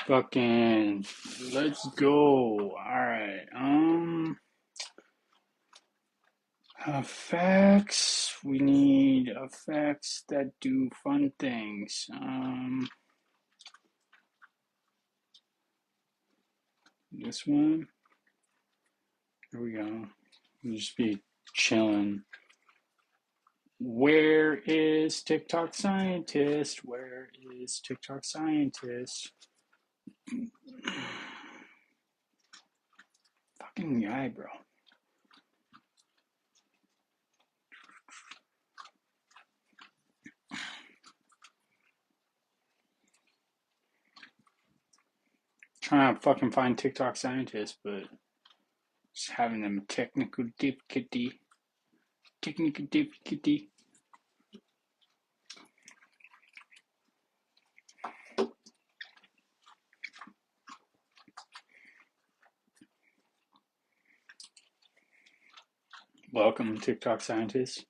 Fucking let's go. Alright. Effects. We need effects that do fun things. This one. Here we go. We'll just be chilling. Where is TikTok Scientist? Where is TikTok Scientist? Fucking guy, bro. Trying to fucking find TikTok Scientist, but just having them technical difficulty. Technical difficulty. Welcome, TikTok Scientist.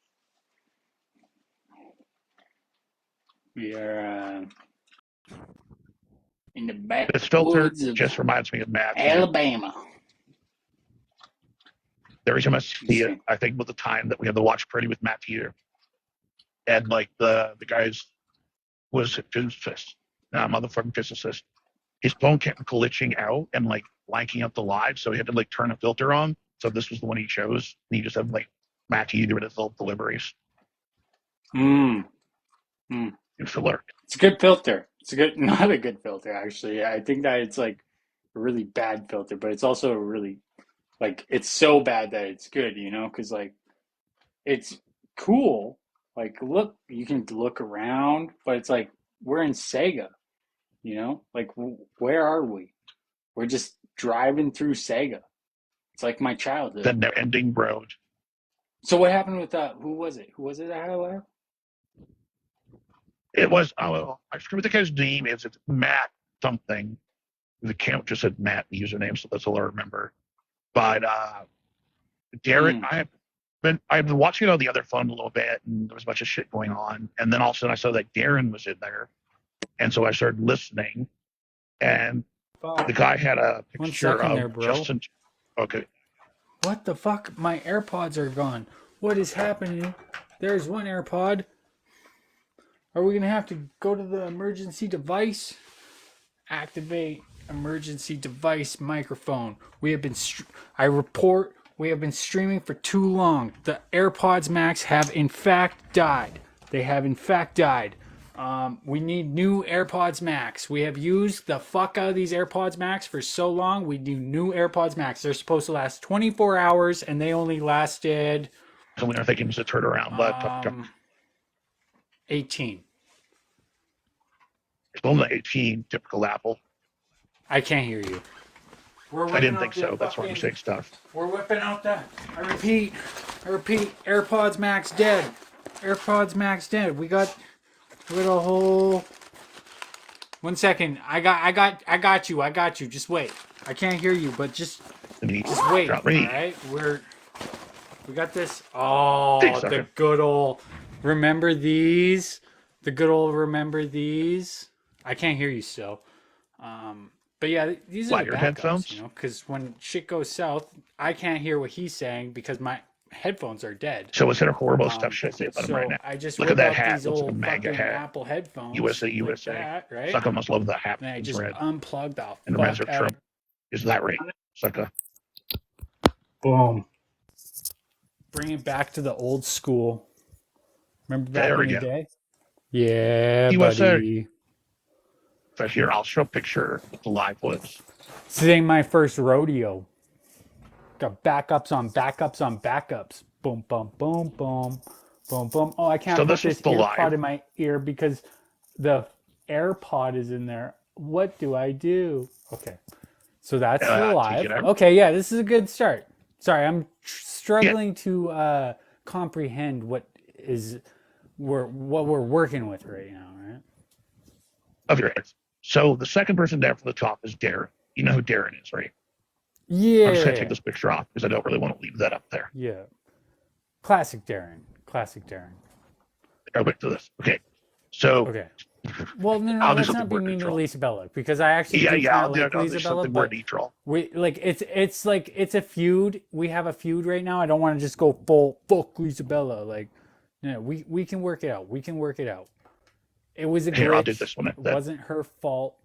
We are in the This filter backwoods of just reminds me of Matt. Alabama. Every time I see it, I think about the time that we had to watch Pretty with Matt here, and like the guy's was a physicist, motherfucking physicist. His phone kept glitching out and like blanking out the live, so he had to like turn a filter on. So this was the one he chose, and he just had like Matt doing his little deliveries. It's alert. It's a good filter. It's a good, not a good filter actually. I think that it's like a really bad filter, but it's also a really like it's so bad that it's good, you know, because like it's cool. Like look, you can look around, but it's like we're in Sega, you know. Like where are we? We're just driving through Sega. It's like my childhood. The never-ending road. So what happened with that? Who was it? Who was it that had a laugh? It was I forget what the guy's name is. It's Matt something. The account just said Matt the username, so that's all I remember. But Darren, I've been watching it on the other phone a little bit, and there was a bunch of shit going on. And then all of a sudden, I saw that Darren was in there, and so I started listening. And the guy had a picture 1 second of there, bro. Justin. Okay. What the fuck? My AirPods are gone. What is happening? There's one AirPod. Are we gonna have to go to the emergency device? Activate emergency device microphone. We have been. I report. We have been streaming for too long. The AirPods Max have in fact died. They have in fact died. We need new AirPods Max. We have used the fuck out of these AirPods Max for so long. We need new AirPods Max. They're supposed to last 24 hours, and they only lasted. So we are thinking it was a turnaround, but 18. it's only 18. Typical Apple. I can't hear you. I didn't think so. That's why I'm saying stuff. We're whipping out that. I repeat. AirPods Max dead. AirPods Max dead. We got a whole. 1 second. I got you. Just wait. I can't hear you, but just wait. All right. We got this. Oh, the good old. Remember these? The good old remember these? I can't hear you still. But yeah, these are the backups, headphones, you know, because when shit goes south, I can't hear what he's saying because my headphones are dead. So it's horrible stuff should I say about him right now. I just look at that hat. These old fucking Apple headphones. USA. Like that, right? Sucker must love that hat. And I just unplugged the and the rest of Trump. Is that right? Sucker. Boom. Bring it back to the old school. Remember back in the day? Yeah, USA. buddy. But here, I'll show a picture of the live ones. This ain't my first rodeo. Got backups on backups on backups. Boom, boom, boom, boom, boom, boom. Oh, I can't put this AirPod in my ear because the AirPod is in there. What do I do? Okay. So that's the live. Okay, yeah, this is a good start. Sorry, I'm struggling to comprehend what we're working with right now, right? Of your heads. So the second person down from the top is Darren. You know who Darren is, right? Yeah. I'm just going to take this picture off because I don't really want to leave that up there. Yeah. Classic Darren. I'll wait to this. Okay. So Well, no, I'll do let's something not be more mean to neutral. Lisa Bella because I actually Yeah, do yeah, kind of like I'll Lisa do Bella, something more but neutral. we like it's like it's a feud. We have a feud right now. I don't want to just go full fuck Lisa Bella. Like, no, we can work it out. We can work it out. It was a Here, I'll do glitch. this one It instead. wasn't her fault.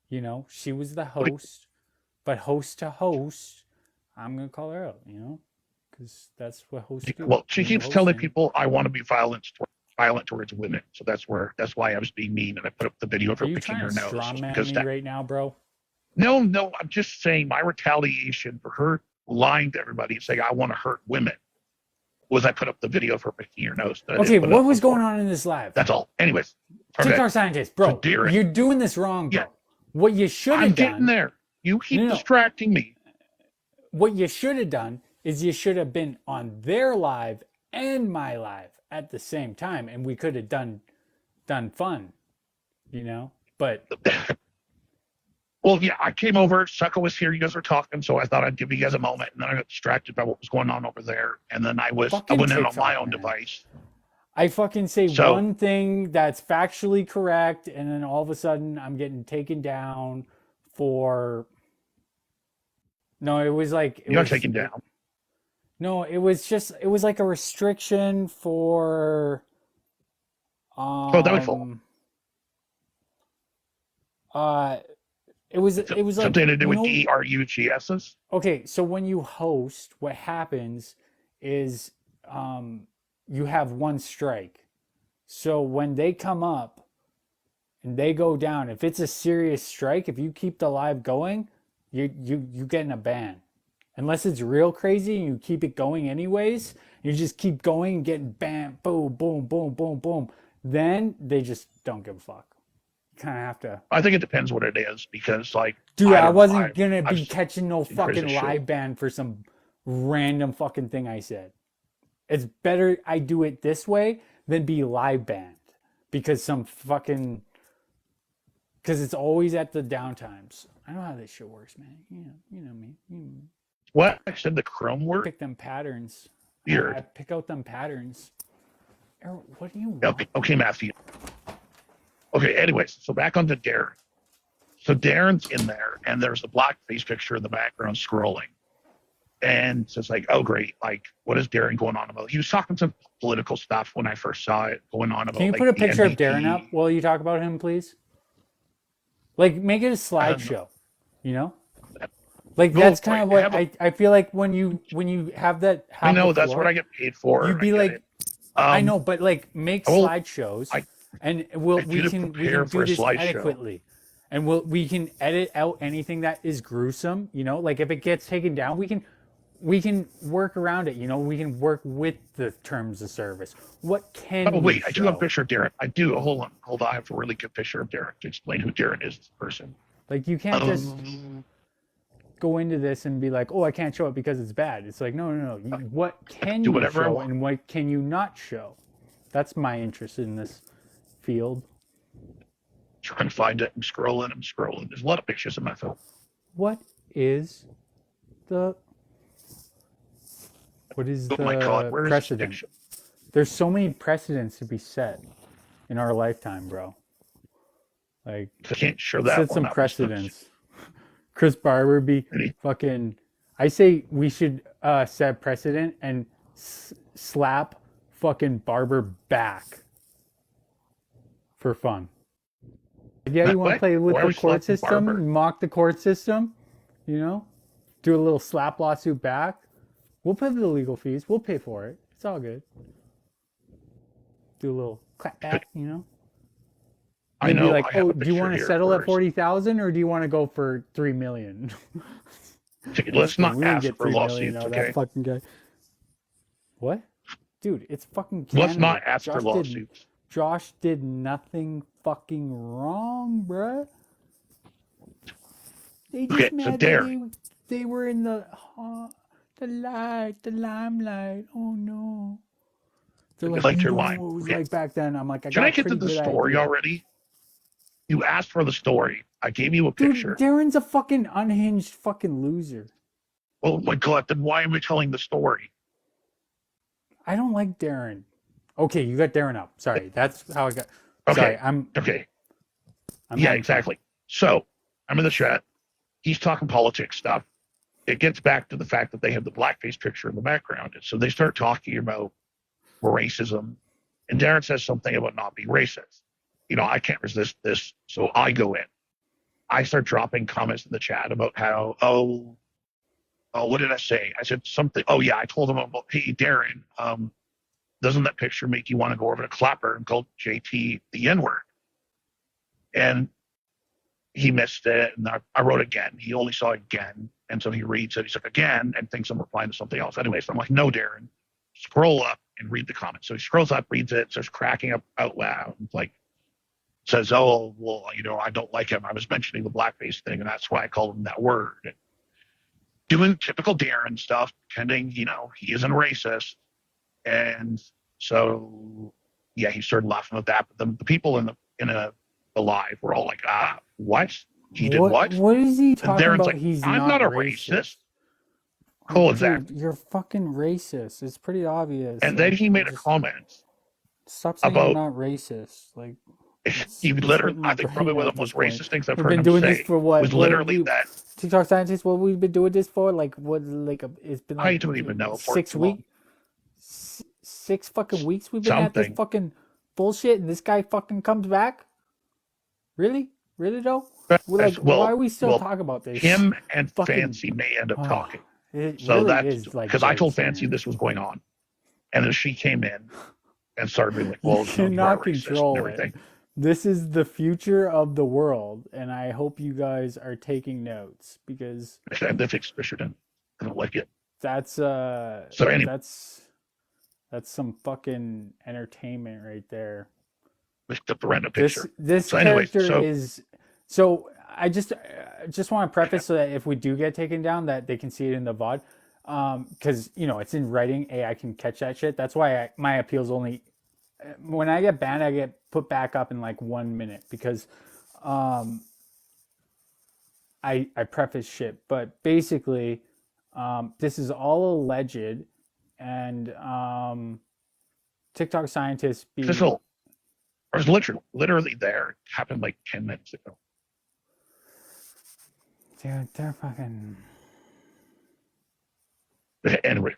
You know, she was the What host, but host to host, I'm gonna call her out. You know, because that's what hosts do Well, she when you're keeps telling hosting. people I want to be violent towards women. So that's why I was being mean, and I put up the video of Are her you picking trying her to nose strawman because me that. right now, bro? No, I'm just saying my retaliation for her lying to everybody and saying I want to hurt women was I put up the video of her picking her nose that I Okay, didn't put what up was going before. on in this live? That's all. Anyways, okay. TikTok scientist, So bro, Darren, you're doing this wrong, yeah, bro. What you should I'm have getting done, there. You no, keep no, distracting me. what you should have done is you should have been on their live and my live at the same time, and we could have done fun, you know. But Well, yeah, I came over. Sucko was here. You guys were talking, so I thought I'd give you guys a moment, and then I got distracted by what was going on over there, and then I fucking went in on my TikTok, own man. device. I fucking say So one thing that's factually correct, and then all of a sudden I'm getting taken down for. No, it was like it you got was. taken down. No, it was just it was like a restriction for Oh, that was full. um uh it was like Something to do you with know DRUGSs. okay, so when you host, what happens is you have one strike. So when they come up and they go down, if it's a serious strike, if you keep the live going, you get in a ban. Unless it's real crazy and you keep it going anyways, you just keep going and getting bam, boom, boom, boom, boom, boom. Then they just don't give a fuck. You kind of have to. I think it depends what it is because, like, Dude, I I don't know. wasn't gonna I've be catching no seen crazy fucking shit. live ban for some random fucking thing I said. It's better I do it this way than be live banned because some fucking because it's always at the downtimes. I know how this shit works, man. You know me. You What I said the Chrome word pick them patterns. I weird. pick out them patterns. What do you want? Okay, Matthew. Okay, anyways, so back onto Darren. So Darren's in there, and there's a blackface picture in the background scrolling. And so it's like, oh, great. Like, what is Darren going on about? He was talking some political stuff when I first saw it, going on about Can you like put a the picture of NDP. Darren up while you talk about him, please? Like, make it a slideshow. You know, like No, that's kind of what have a, I feel like when you have that. I Have know the that's what floor, I get paid for. you'd I be get like, it. I know, but like make I will- slideshows, I- and I we didn't can prepare for do a this slideshow. adequately, and we can edit out anything that is gruesome. You know, like if it gets taken down, we can work around it. You know, we can work with the terms of service. What can Oh, we wait, I do have a show? picture of Darren. I do. Hold on. I have a really good picture of Darren to explain who Darren is as a person. Like you can't just go into this and be like, oh, I can't show it because it's bad. It's like, no. What can do you whatever I show want. and what can you not show? That's my interest in this field. Trying to find it. I'm scrolling. There's a lot of pictures in my phone. What is the Oh my God, where is this precedent? picture? There's so many precedents to be set in our lifetime, bro. Like I can't show that set one some up. precedents. Chris Barber be fucking. I say we should set precedent and slap fucking Barber back for fun. Yeah, you want to What? play with Why are the we court slapping system, Barber? mock the court system, you know, do a little slap lawsuit back. We'll pay the legal fees. We'll pay for it. It's all good. Do a little clap back, you know. I You'd be know. like, I have oh, a do you picture want to here settle at first. 40,000 or do you want to go for 3 million? Let's not We didn't ask get for 3 million lawsuits, out of okay? that fucking guy. What? Dude, it's fucking Canada. Let's not ask for lawsuits. Josh did nothing fucking wrong, bruh. They just Okay, so mad that Darren. they were in the limelight. Oh no. They're I like, liked you your don't know line. what it was Okay. like back then. I'm like, I Can got I a get to pretty the good story idea. already? You asked for the story. I gave you a Dude, picture. Darren's a fucking unhinged fucking loser. Oh my God, then why am I telling the story? I don't like Darren. Okay, you got Darren up. Sorry, that's how I got. Sorry, Okay. Okay. I'm Yeah, having fun. exactly. So I'm in the chat. He's talking politics stuff. It gets back to the fact that they have the blackface picture in the background. And so they start talking about racism. And Darren says something about not being racist. I can't resist this. So I go in. I start dropping comments in the chat about how, what did I say? I said something. Oh, yeah. I told him about, hey, Darren, doesn't that picture make you want to go over to Clapper and call JT the N word? And he missed it. And I wrote again. He only saw again. And so he reads it. He's like, again, and thinks I'm replying to something else. Anyway, so I'm like, no, Darren, scroll up and read the comments. So he scrolls up, reads it, starts cracking up out loud. Like, says, oh, well, I don't like him. I was mentioning the blackface thing, and that's why I called him that word. And doing typical Darren stuff, pretending, he isn't racist. And so, yeah, he started laughing at that. But the people in a live were all like, what? He did what? What is he And talking Darren's about? like, He's I'm not a racist. racist. Cool, exactly. You're fucking racist. It's pretty obvious. And then he made a comment Stop saying about, you're not racist. Like, he literally, I think probably one of the most racist things I've we've heard been him doing say this for what? was literally that. TikTok scientists, what we've been doing this for? Like, what? Like, it's been like I don't even know. 6 weeks. 6 fucking weeks we've been at this fucking bullshit, and this guy fucking comes back. Really though? Like, why are we still talking about this? Him and Fancy may end up talking. So really that's because I told Fancy this was going on, and then she came in and started being like, "Well, you cannot control and everything." This is the future of the world, and I hope you guys are taking notes because I don't like it. That's so anyway. That's some fucking entertainment right there. The random picture. This character is so. I just want to preface so that if we do get taken down, that they can see it in the VOD, because it's in writing. I can catch that shit. That's why my appeals only when I get banned, I get put back up in like 1 minute because I preface shit. But basically, this is all alleged, and TikTok scientists I was literally there. It happened like 10 minutes ago. Dude, they're fucking. Anyway,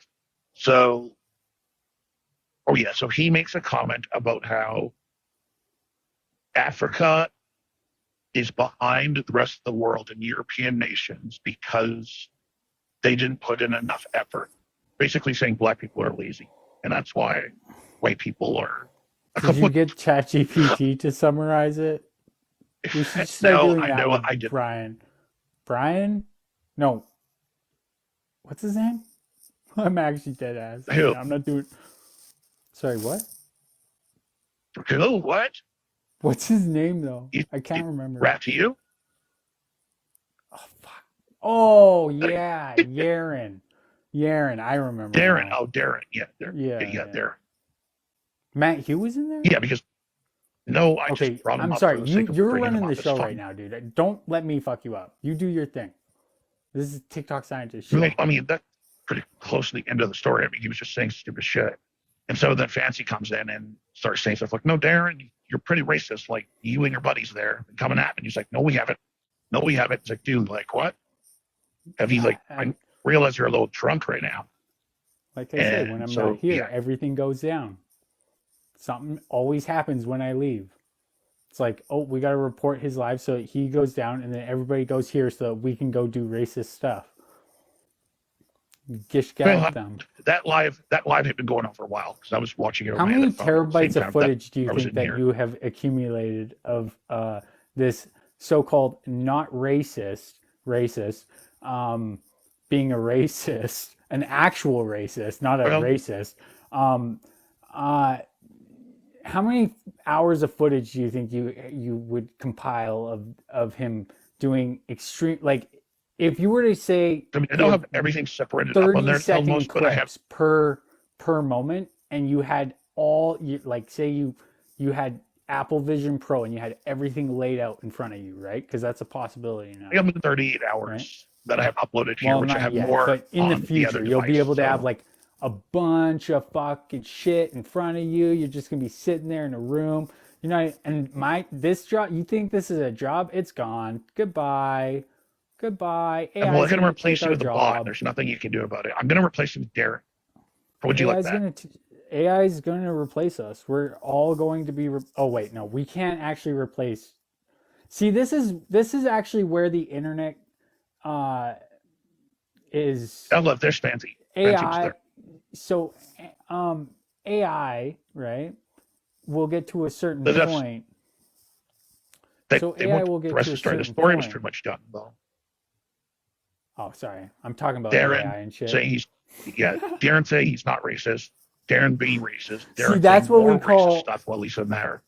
so he makes a comment about how Africa is behind the rest of the world and European nations because they didn't put in enough effort. Basically saying black people are lazy, and that's why white people are. Did you get ChatGPT to summarize it? You should start doing that with I did. Brian? No. What's his name? I'm actually dead ass. I'm not doing. Sorry, what? Who? What? What's his name though? I can't remember. Rat to you? Oh fuck. Oh yeah, Yaren. I remember. Darren. Now. Oh, Darren. Yeah, Darren. Matt Hugh was in there? Yeah, because I just brought him I'm up. sorry, you're running the show right now, dude. Don't let me fuck you up. You do your thing. This is TikTok scientist shit. I mean, that's pretty close to the end of the story. I mean, he was just saying stupid shit. And so then Fancy comes in and starts saying stuff like, no, Darren, you're pretty racist. Like, you and your buddies there coming at me. And he's like, no, we haven't. It's like, dude, like, what? Have you, I realize you're a little drunk right now. Like I said, when I'm not here, everything goes down. Something always happens when I leave. It's like, oh, we got to report his live, so he goes down, and then everybody goes here so that we can go do racist stuff. Gish them. That live had been going on for a while because I was watching it. How many terabytes of footage do you think that you have accumulated of this so-called not racist, being a racist, an actual racist, not a racist? How many hours of footage do you think you would compile of him doing extreme, like, if you were to say, I mean, I don't have everything separated up on there almost, clips but I have per moment, and you had say you had Apple Vision Pro and you had everything laid out in front of you, right? Because that's a possibility now. I have 38 hours that I have uploaded here, which I have more. But in the future, you'll be able to have like a bunch of fucking shit in front of you. You're just gonna be sitting there in a room. You know, and this job, you think this is a job? It's gone. Goodbye. Goodbye. And AI well, is they're going to going to replace take you our with a bot. job. There's nothing you can do about it. I'm going to replace you with Darren. Or would you AI like is that? going to AI is going to replace us. We're all going to be oh wait, no. We can't actually replace. See, this is actually where the internet uh is I love this fancy. Fancy was AI. there. So um AI, right, will get to a certain But that's point. they, So they AI won't will get the get rest of to the a story. The certain story was point. pretty much done though. Oh, sorry. I'm talking about Darren AI and shit. saying Darren saying he's not racist. Darren being racist. See, Darren that's saying what we more racist call stuff while he's in there.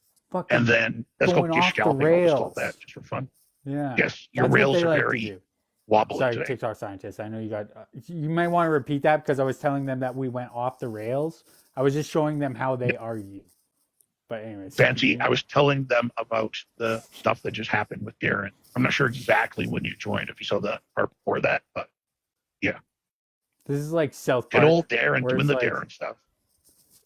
And fucking then let's go going just off the scalping. I'll just call it that rails. just for fun. Yeah. Yes, your That's what rails they are like to very do. wobbly Sorry, today. TikTok scientists. I know you got. You might want to repeat that because I was telling them that we went off the rails. I was just showing them how they argue. But anyways, Fancy. I continue. was telling them about the stuff that just happened with Darren. I'm not sure exactly when you joined, if you saw that part before that, but yeah. This is like South Good old Park, Darren where doing it's the like Darren stuff.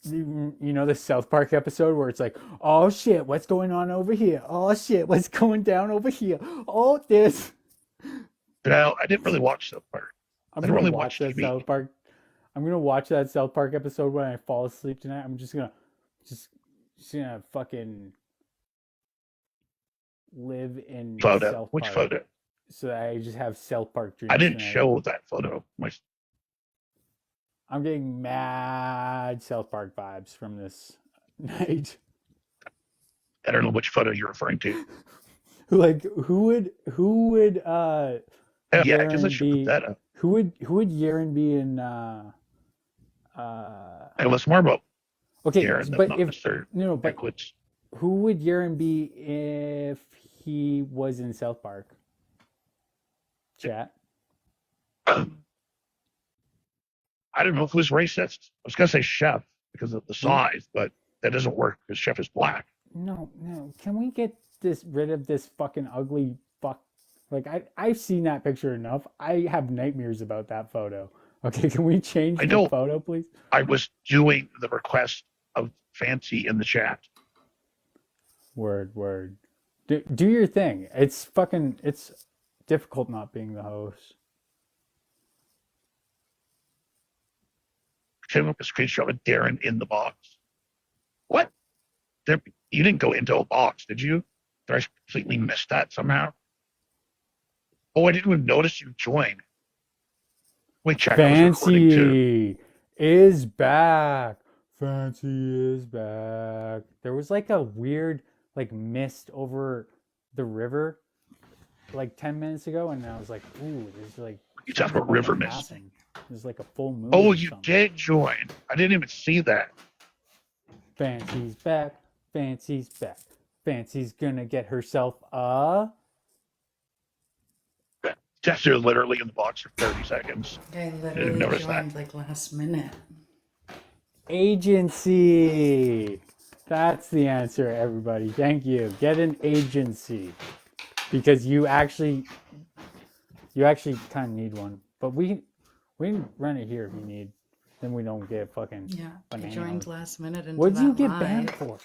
you know the South Park episode where it's like, oh shit, what's going on over here? Oh shit, what's going down over here? Oh this. Now, I didn't really watch that part. I'm I don't gonna really watch watch that TV. South Park. I'm gonna watch that South Park episode when I fall asleep tonight. I'm just, just gonna fucking live in Photo. South Which Park photo? so that I just have South Park I dreams didn't tonight. show that photo. I'm getting mad South Park vibes from this night. I don't know which photo you're referring to. Like who would Oh, yeah, I guess I Yaren should put be that up. who would Yaren be in It was more about okay, Darren than but not if necessarily no, but Edwards. who would Yaren be if he was in South Park? Chat. I don't know if it was racist. I was going to say chef because of the We size, but that doesn't work because chef is black. no. Can we get rid of this fucking ugly fuck? Like I've seen that picture enough. I have nightmares about that photo. Okay, can we change I the know photo, please? I was doing the request of Fancy in the chat. Word. Do your thing. It's difficult not being the host. Send up a screenshot of Darren in the box. What? There, you didn't go into a box, did you? Did I completely miss that somehow? Oh, I didn't even notice you joined. Wait, check. I was recording too. Fancy is back. Fancy is back. There was like a weird like mist over the river like 10 minutes ago, and I was like, ooh, there's like You talk something about about to river mist. happen. There's like a full moon Oh, or you something. did join. I didn't even see that. Fancy's back. Fancy's back. Fancy's gonna get herself a Jester literally in the box for 30 seconds. I I didn't literally notice that. joined like last minute. agency. That's the answer, everybody. Thank you. Get an agency because you actually kind of need one. But we can run it here if you need. Then we don't get fucking Yeah, I bananas. joined last minute into What did you that get live. banned for?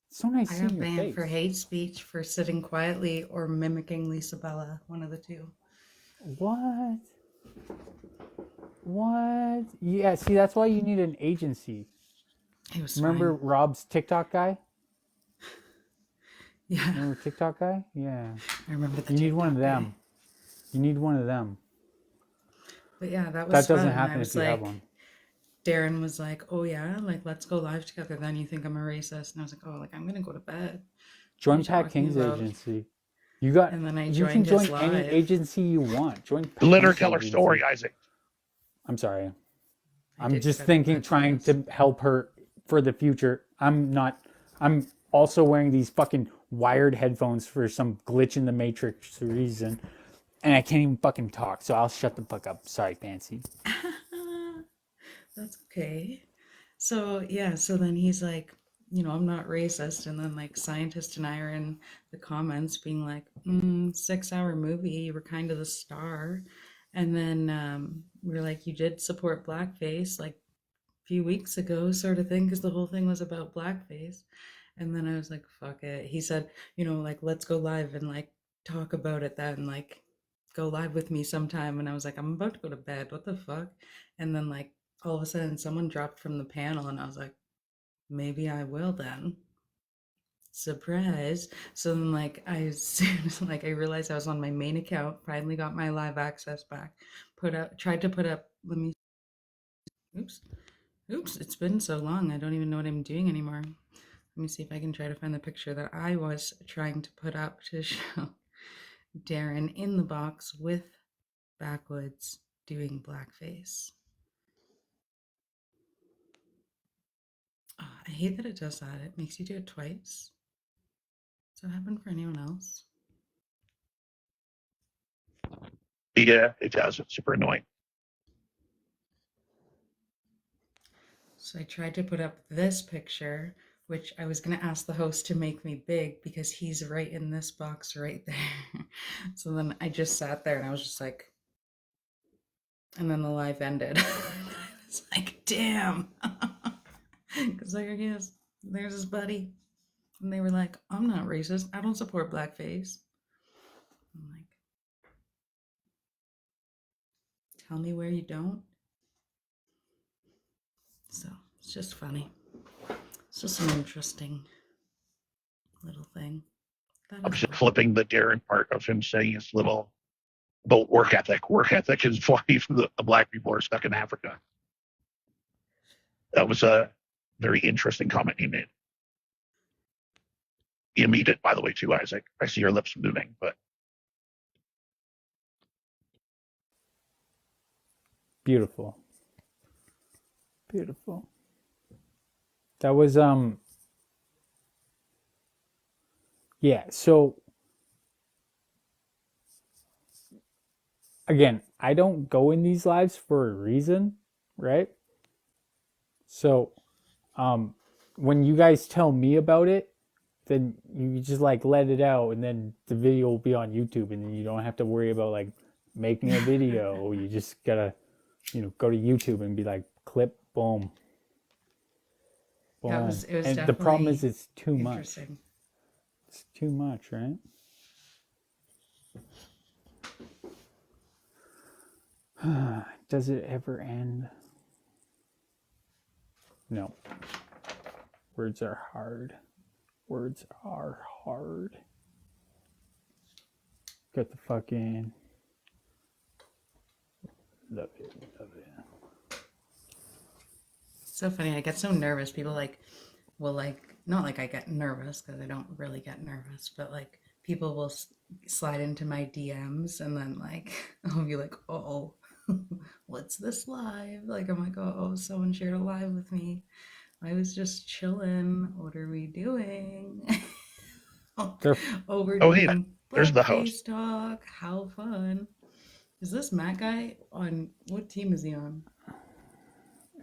It's so nice I seeing got your banned face. for hate speech, for sitting quietly, or mimicking Lisa Bella. One of the two. What? Yeah, see, that's why you need an agency. It was Remember fine. Rob's TikTok guy? Yeah, Remember TikTok guy? Yeah. I remember the You need one of TikTok guy. them. You need one of them. But yeah, that was That doesn't fun. And I happen if was you have like, one. Darren was like, "Oh yeah, like let's go live together." Then you think I'm a racist, and I was like, "Oh, like I'm gonna go to bed." What are Join you Pat talking King's about? agency. You And then I can joined his join any live. agency you want. Join Pat Let her King's tell her agency. story, Isaac. I'm sorry. I I'm did just cut thinking, that trying fast. to help her for the future. I'm also wearing these fucking wired headphones for some glitch in the matrix reason. And I can't even fucking talk, so I'll shut the fuck up. Sorry, Fancy. That's okay. So yeah, so then he's like, I'm not racist, and then like scientist and I are in the comments being like, 6-hour movie, you were kind of the star, and then we are like, you did support blackface like a few weeks ago, sort of thing, because the whole thing was about blackface, And then I was like, fuck it. He said, like, let's go live and like talk about it then, like go live with me sometime. And I was like, I'm about to go to bed. What the fuck? And then like all of a sudden someone dropped from the panel and I was like, maybe I will then. Surprise. So then like as soon as like I realized I was on my main account, finally got my live access back, tried to put up, let me oops. Oops, it's been so long. I don't even know what I'm doing anymore. Let me see if I can try to find the picture that I was trying to put up to show Darren in the box with Backwoods doing blackface. Oh, I hate that it does that. It makes you do it twice. Does that happen for anyone else? Yeah, it does. It's super annoying. So I tried to put up this picture, which I was going to ask the host to make me big because he's right in this box right there. So then I just sat there and I was just like, and then the live ended. I was like, damn. Because there he is. There's his buddy. And they were like, I'm not racist. I don't support blackface. I'm like, tell me where you don't. So it's just funny. It's just an interesting little thing. I'm just flipping the Darren part of him saying his little about work ethic. Work ethic is why the black people are stuck in Africa. That was a very interesting comment he made. You meet it, by the way, too, Isaac. I see your lips moving, but Beautiful. Beautiful. That was yeah, so again, I don't go in these lives for a reason, right? So when you guys tell me about it, then you just like let it out and then the video will be on YouTube and then you don't have to worry about like making a video. You just gotta, go to YouTube and be like clip, boom. Boom. Yeah, it was and the problem is it's too much. interesting. It's too much, right? Does it ever end? No. Words are hard. Words are hard. Got the fucking... Love it, love it. So funny. I get so nervous. People like will like, not like I get nervous because I don't really get nervous, but like people will slide into my DMs and then like I'll be like, oh, what's this live? Like I'm like, oh, someone shared a live with me. I was just chilling. What are we doing? We're doing there's the host. Talk. How fun. Is this Matt guy on what team is he on?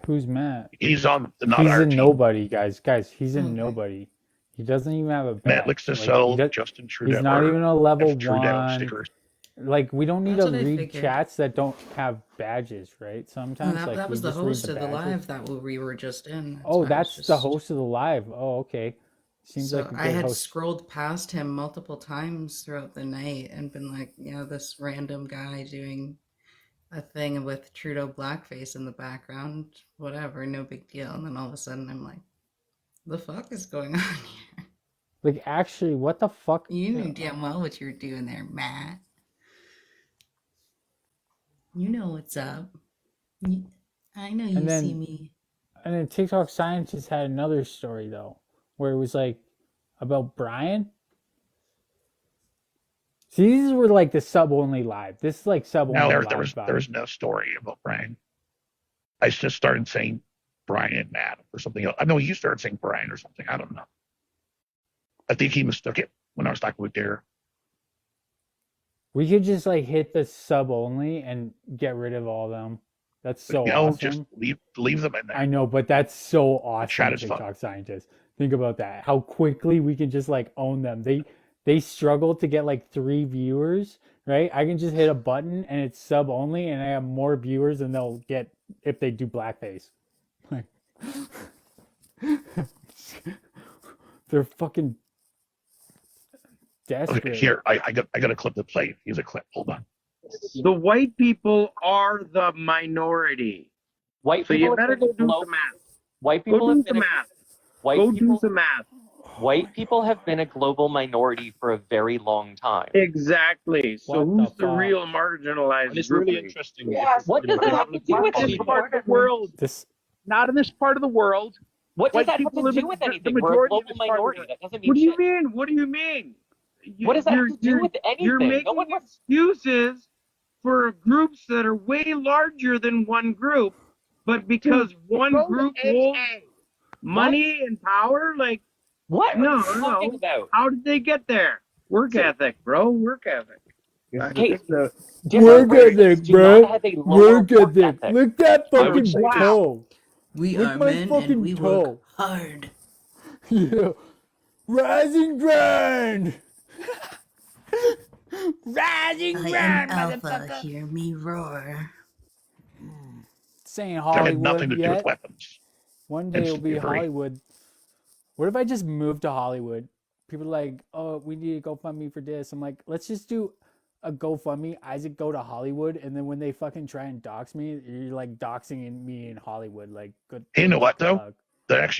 Who's Matt? He's on the He's in team. Nobody, guys. He's in Nobody. He doesn't even have a badge. Matt licks to sell Justin Trudeau. He's not even a level 1 stickers. Like we don't need to read chats that don't have badges, right? Sometimes that was the host of the live that we were just in. That's the host of the live. Oh, okay. Seems like I had scrolled past him multiple times throughout the night and been like, this random guy doing a thing with Trudeau blackface in the background, whatever, no big deal. And then all of a sudden I'm like, the fuck is going on here? Like, actually, what the fuck? You knew damn well what you're doing there, Matt. You know what's up. I know you see me. And then TikTok Scientist had another story, though, where it was like about Brian. See, these were like the sub-only live. This is like sub-only live. No, there was no story about Brian. I just started saying Brian and Matt or something else. I know you started saying Brian or something. I don't know. I think he mistook it when I was talking with Dare. We could just like hit the sub-only and get rid of all of them. That's so awesome. Just leave them in there. I know, but that's so awesome, TikTok Scientist. Think about that. How quickly we can just like own them. They struggle to get like 3 viewers, right? I can just hit a button and it's sub only and I have more viewers than they'll get if they do blackface. Like They're fucking Okay, desperate. here, I got a clip to play. Here's a clip. Hold on. The white people are the minority. White So people you have better been go do glo- some math. white Go people do have been some a, math. white Go do people some math. white people have been a global minority for a very long time. Exactly. So What the who's the fuck? real marginalized And it's group? really interesting. What does that have to do with Not in this anything? part of the world. This Not in this part of the world. What does White that have people to live do in with the anything? We're a majority of global this part of the minority. world. That doesn't mean What do you shit. mean? What do you mean? What does that have to do with You're anything? No making one wants. excuses for groups that are way larger than one group, but because one group holds money and power, like What are no, you talking no. about? How did they get there? Work ethic, bro. Work ethic. Okay, work different races ethic, do bro. not have a lower Work work ethic. ethic. Look that I would fucking say this. toe. We Look are my men fucking and we toe. work hard. Yeah. Rise and grind. Rise and I grind, am Alpha, motherfucker. hear me roar. Saying That had nothing Hollywood to do yet. with weapons. One day it'll be Instantly. Hollywood. What if I just moved to Hollywood? People are like, oh, we need to GoFundMe for this. I'm like, let's just do a GoFundMe. Isaac go to Hollywood, and then when they fucking try and dox me, you're like doxing me in Hollywood. Like, good. You know what good though? luck.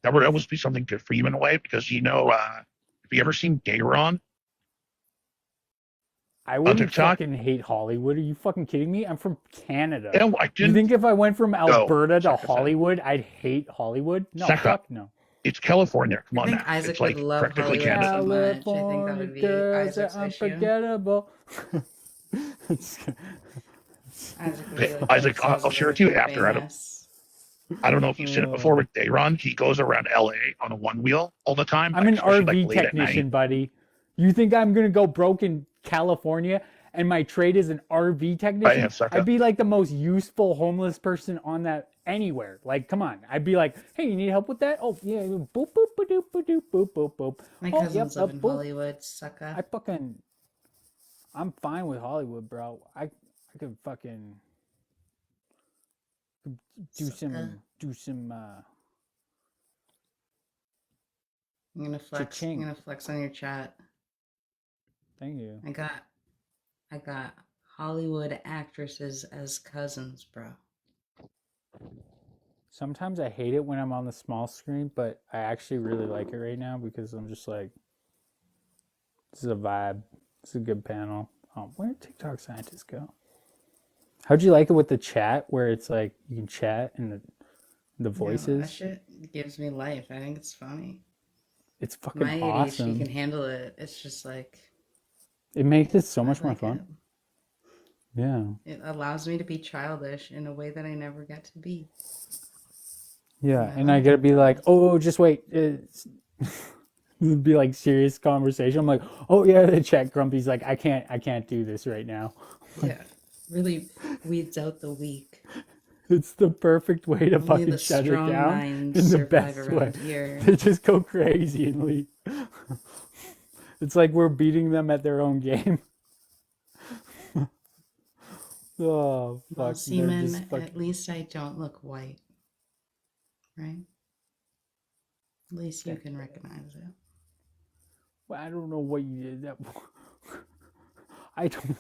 That would almost be something good for you in a way, because have you ever seen Gayron? I wouldn't TikTok? fucking hate Hollywood. Are you fucking kidding me? I'm from Canada. You know, I You didn't. think if I went from Alberta to Suck it, Hollywood, I'd hate Hollywood? No, Suck fuck up. no. It's California. Come I on think now. Isaac It's would like love practically Hollywood Canada. so much. I think that California would be girls Isaac's are issue. unforgettable. Isaac would be like, Isaac, "That I'll sounds share it really to you after. famous." I don't know if you've seen it before with Dayron. He goes around LA on a one wheel all the time. I'm an especially, RV like, late at technician, night. buddy. You think I'm gonna go broke in California and my trade is an RV technician? yeah, suck I'd up. be like the most useful homeless person on that anywhere. Like, come on. I'd be like, hey, you need help with that? Oh yeah, boop boop boop doop boop boop boop boop. My Oh, cousins live in boop. Hollywood, sucker. I'm fine with Hollywood, bro. I could fucking do Sucker. some I'm gonna flex. Cha-ching. I'm gonna flex on your chat. thank you. I got Hollywood actresses as cousins, bro. Sometimes I hate it when I'm on the small screen, but I actually really like it right now because I'm just like, this is a vibe. It's a good panel. Oh, where did TikTok scientists go? How'd you like it with the chat where it's like you can chat and the Yeah, voices? that shit gives me life. I think it's funny. It's fucking My ADHD awesome. can handle it. It's just like It makes it so I much more like fun. Yeah. It allows me to be childish in a way that I never get to be. Yeah. I And I like gotta it. be like, oh, just wait. It'd be like serious conversation. I'm like, oh yeah, the chat grumpy's like, I can't do this right now. Yeah, really weeds out the weak. It's the perfect way to Only fucking the shut it strong down minds in the survive best way. around here. They just go crazy and leave. It's like we're beating them at their own game. Oh, fuck. Well, they're Seaman, just fucking- at least I don't look white. Right? At least you can recognize it. Well, I don't know what you did. That I don't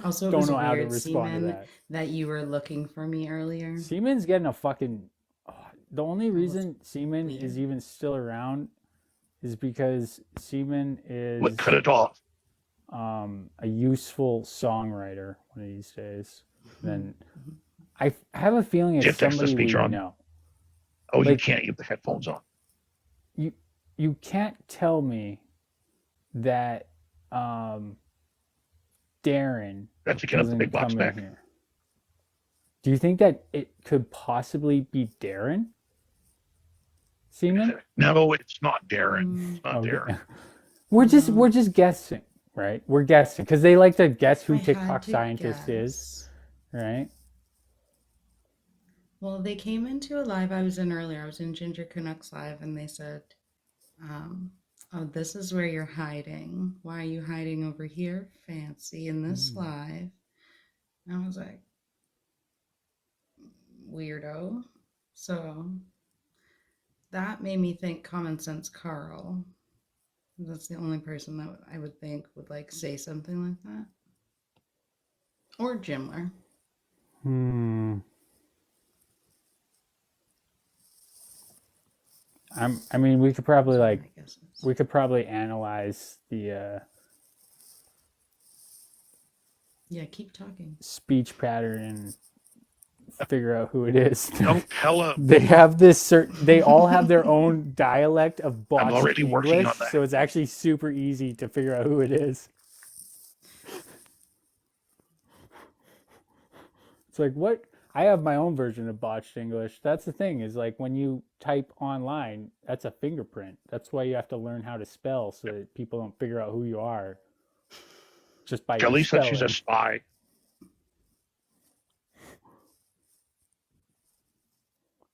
Also, it don't was know how to weird, respond to Seaman, that. that you were looking for me earlier. Seaman's getting a fucking. The only was reason Seaman is weird. even still around is because Seaman is Cut it off. a useful songwriter one of these days. Then I have a feeling it's Just text the somebody we speaker on. know. Oh, you Like- can't. You have the headphones on. You can't tell me that Darren That's the kid of the doesn't big box come in back. here. Do you think that it could possibly be Darren? Seaman? No, it's not Darren. It's not Okay. Darren. We're just guessing, right? We're guessing because they like to guess who I had TikTok to scientist is, guess. right? Well, they came into a live I was in earlier. I was in Ginger Canucks live, and they said, "Oh, this is where you're hiding. Why are you hiding over here, fancy, in this live?" And I was like, "Weirdo." So That made me think Common Sense Carl. That's the only person that I would think would like say something like that. Or Jimler. I mean, we could probably Those are my guesses. we could probably analyze the Yeah, keep talking. speech pattern and figure out who it is. Don't tell him. They have this certain. They all have their own dialect of botched already working English, on that. so it's actually super easy to figure out who it is. It's like, what? I have my own version of botched English. That's the thing, is like when you type online, that's a fingerprint. That's why you have to learn how to spell so that people don't figure out who you are just by Kelly your said she's a spelling. spy.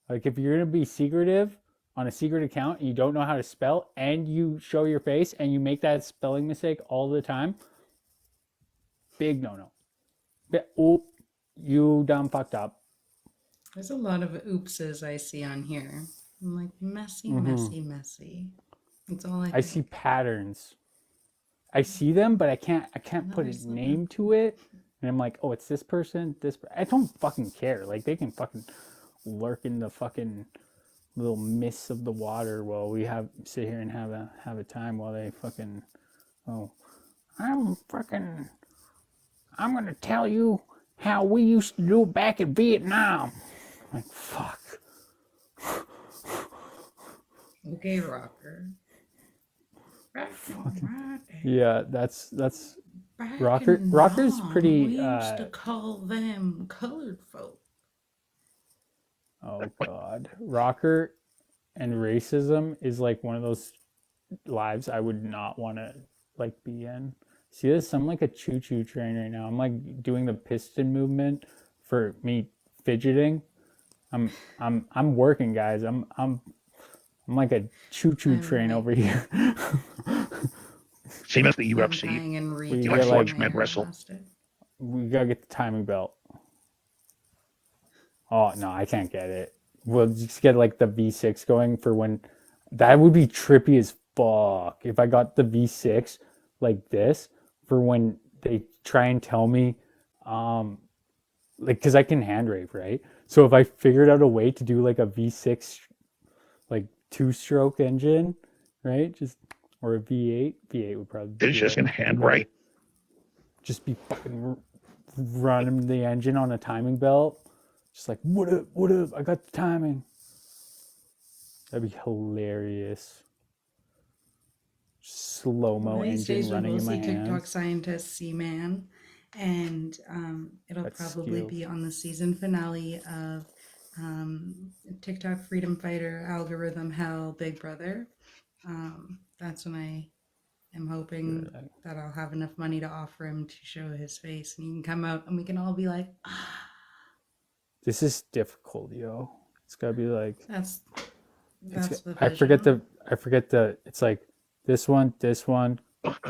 Like, if you're going to be secretive on a secret account and you don't know how to spell and you show your face and you make that spelling mistake all the time, big no-no. Oh, you dumb fucked up. There's a lot of oopses I see on here. I'm like, messy, messy, messy. That's all I I see patterns. I see them, but I can't put a name to it. And I'm like, oh, it's this person, I don't fucking care. Like, they can fucking lurk in the fucking little mists of the water while we sit here and have a time while they fucking, oh, I'm gonna tell you how we used to do it back in Vietnam. Like, fuck. Okay, rocker. Yeah, that's Back Rocker's in pretty. We used to call them colored folk. Oh God, Rocker and racism is like one of those lives I would not want to like be in. See this? I'm like a choo-choo train right now. I'm like doing the piston movement for me fidgeting. I'm working, guys. I'm like a choo-choo train like, over here. Same as the I'm UFC. dying and We reading got, my like, men wrestle. elastic. We gotta get the timing belt. Oh no, I can't get it. We'll just get like the V6 going for when. That would be trippy as fuck if I got the V6 like this for when they try and tell me, like, because I can hand rape, right? So if I figured out a way to do like a V6, like 2-stroke engine, right? Just or a V8. V8 would probably be It's just it. in hand right. Just be fucking running the engine on a timing belt. Just like, what up, I got the timing. That'd be hilarious. Slow-mo One of these engine days we running will in my see TikTok hands. scientist C-Man, and it'll That's probably skills. be on the season finale of TikTok freedom fighter algorithm hell Big Brother. That's when I am hoping that I'll have enough money to offer him to show his face, and he can come out and we can all be like, ah. This is difficult, yo. It's gotta be like, That's the I forget vision. it's like this one.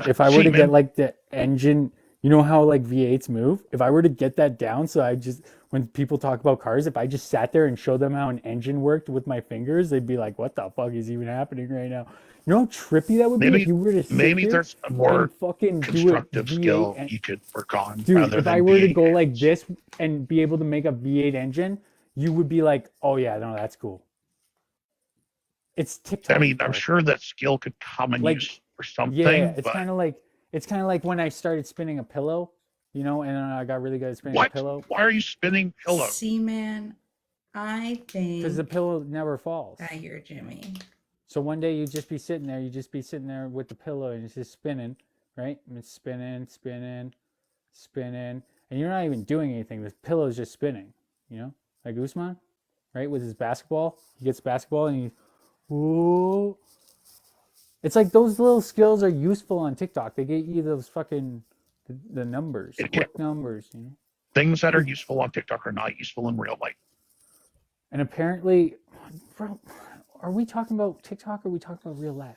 If I were to get like the engine, you know how like V8s move? If I were to get that down, so I just, when people talk about cars, if I just sat there and showed them how an engine worked with my fingers, they'd be like, what the fuck is even happening right now? You know how trippy that would be if you were to sit Maybe there there's a more and fucking do a constructive V8 skill and, you could work on dude, rather if than I were to V8 go like hands. this and be able to make a V8 engine, you would be like, oh yeah, no, that's cool. It's TikTok. I mean, I'm though. sure that skill could come in Like, use for something. Yeah, it's but kind of like when I started spinning a pillow, you know, and I got really good at spinning a what? pillow Why are you spinning pillows? C-Man, I because the think pillow never falls. I hear Jimmy. So one day you'd just be sitting there with the pillow and it's just spinning, right? And it's spinning, and you're not even doing anything. The pillow is just spinning, you know, like Usman, right? With his basketball, he gets basketball and ooh. It's like those little skills are useful on TikTok. They get you those fucking the numbers, quick numbers, you know. Things that are useful on TikTok are not useful in real life. And apparently, bro, are we talking about TikTok or are we talking about real life?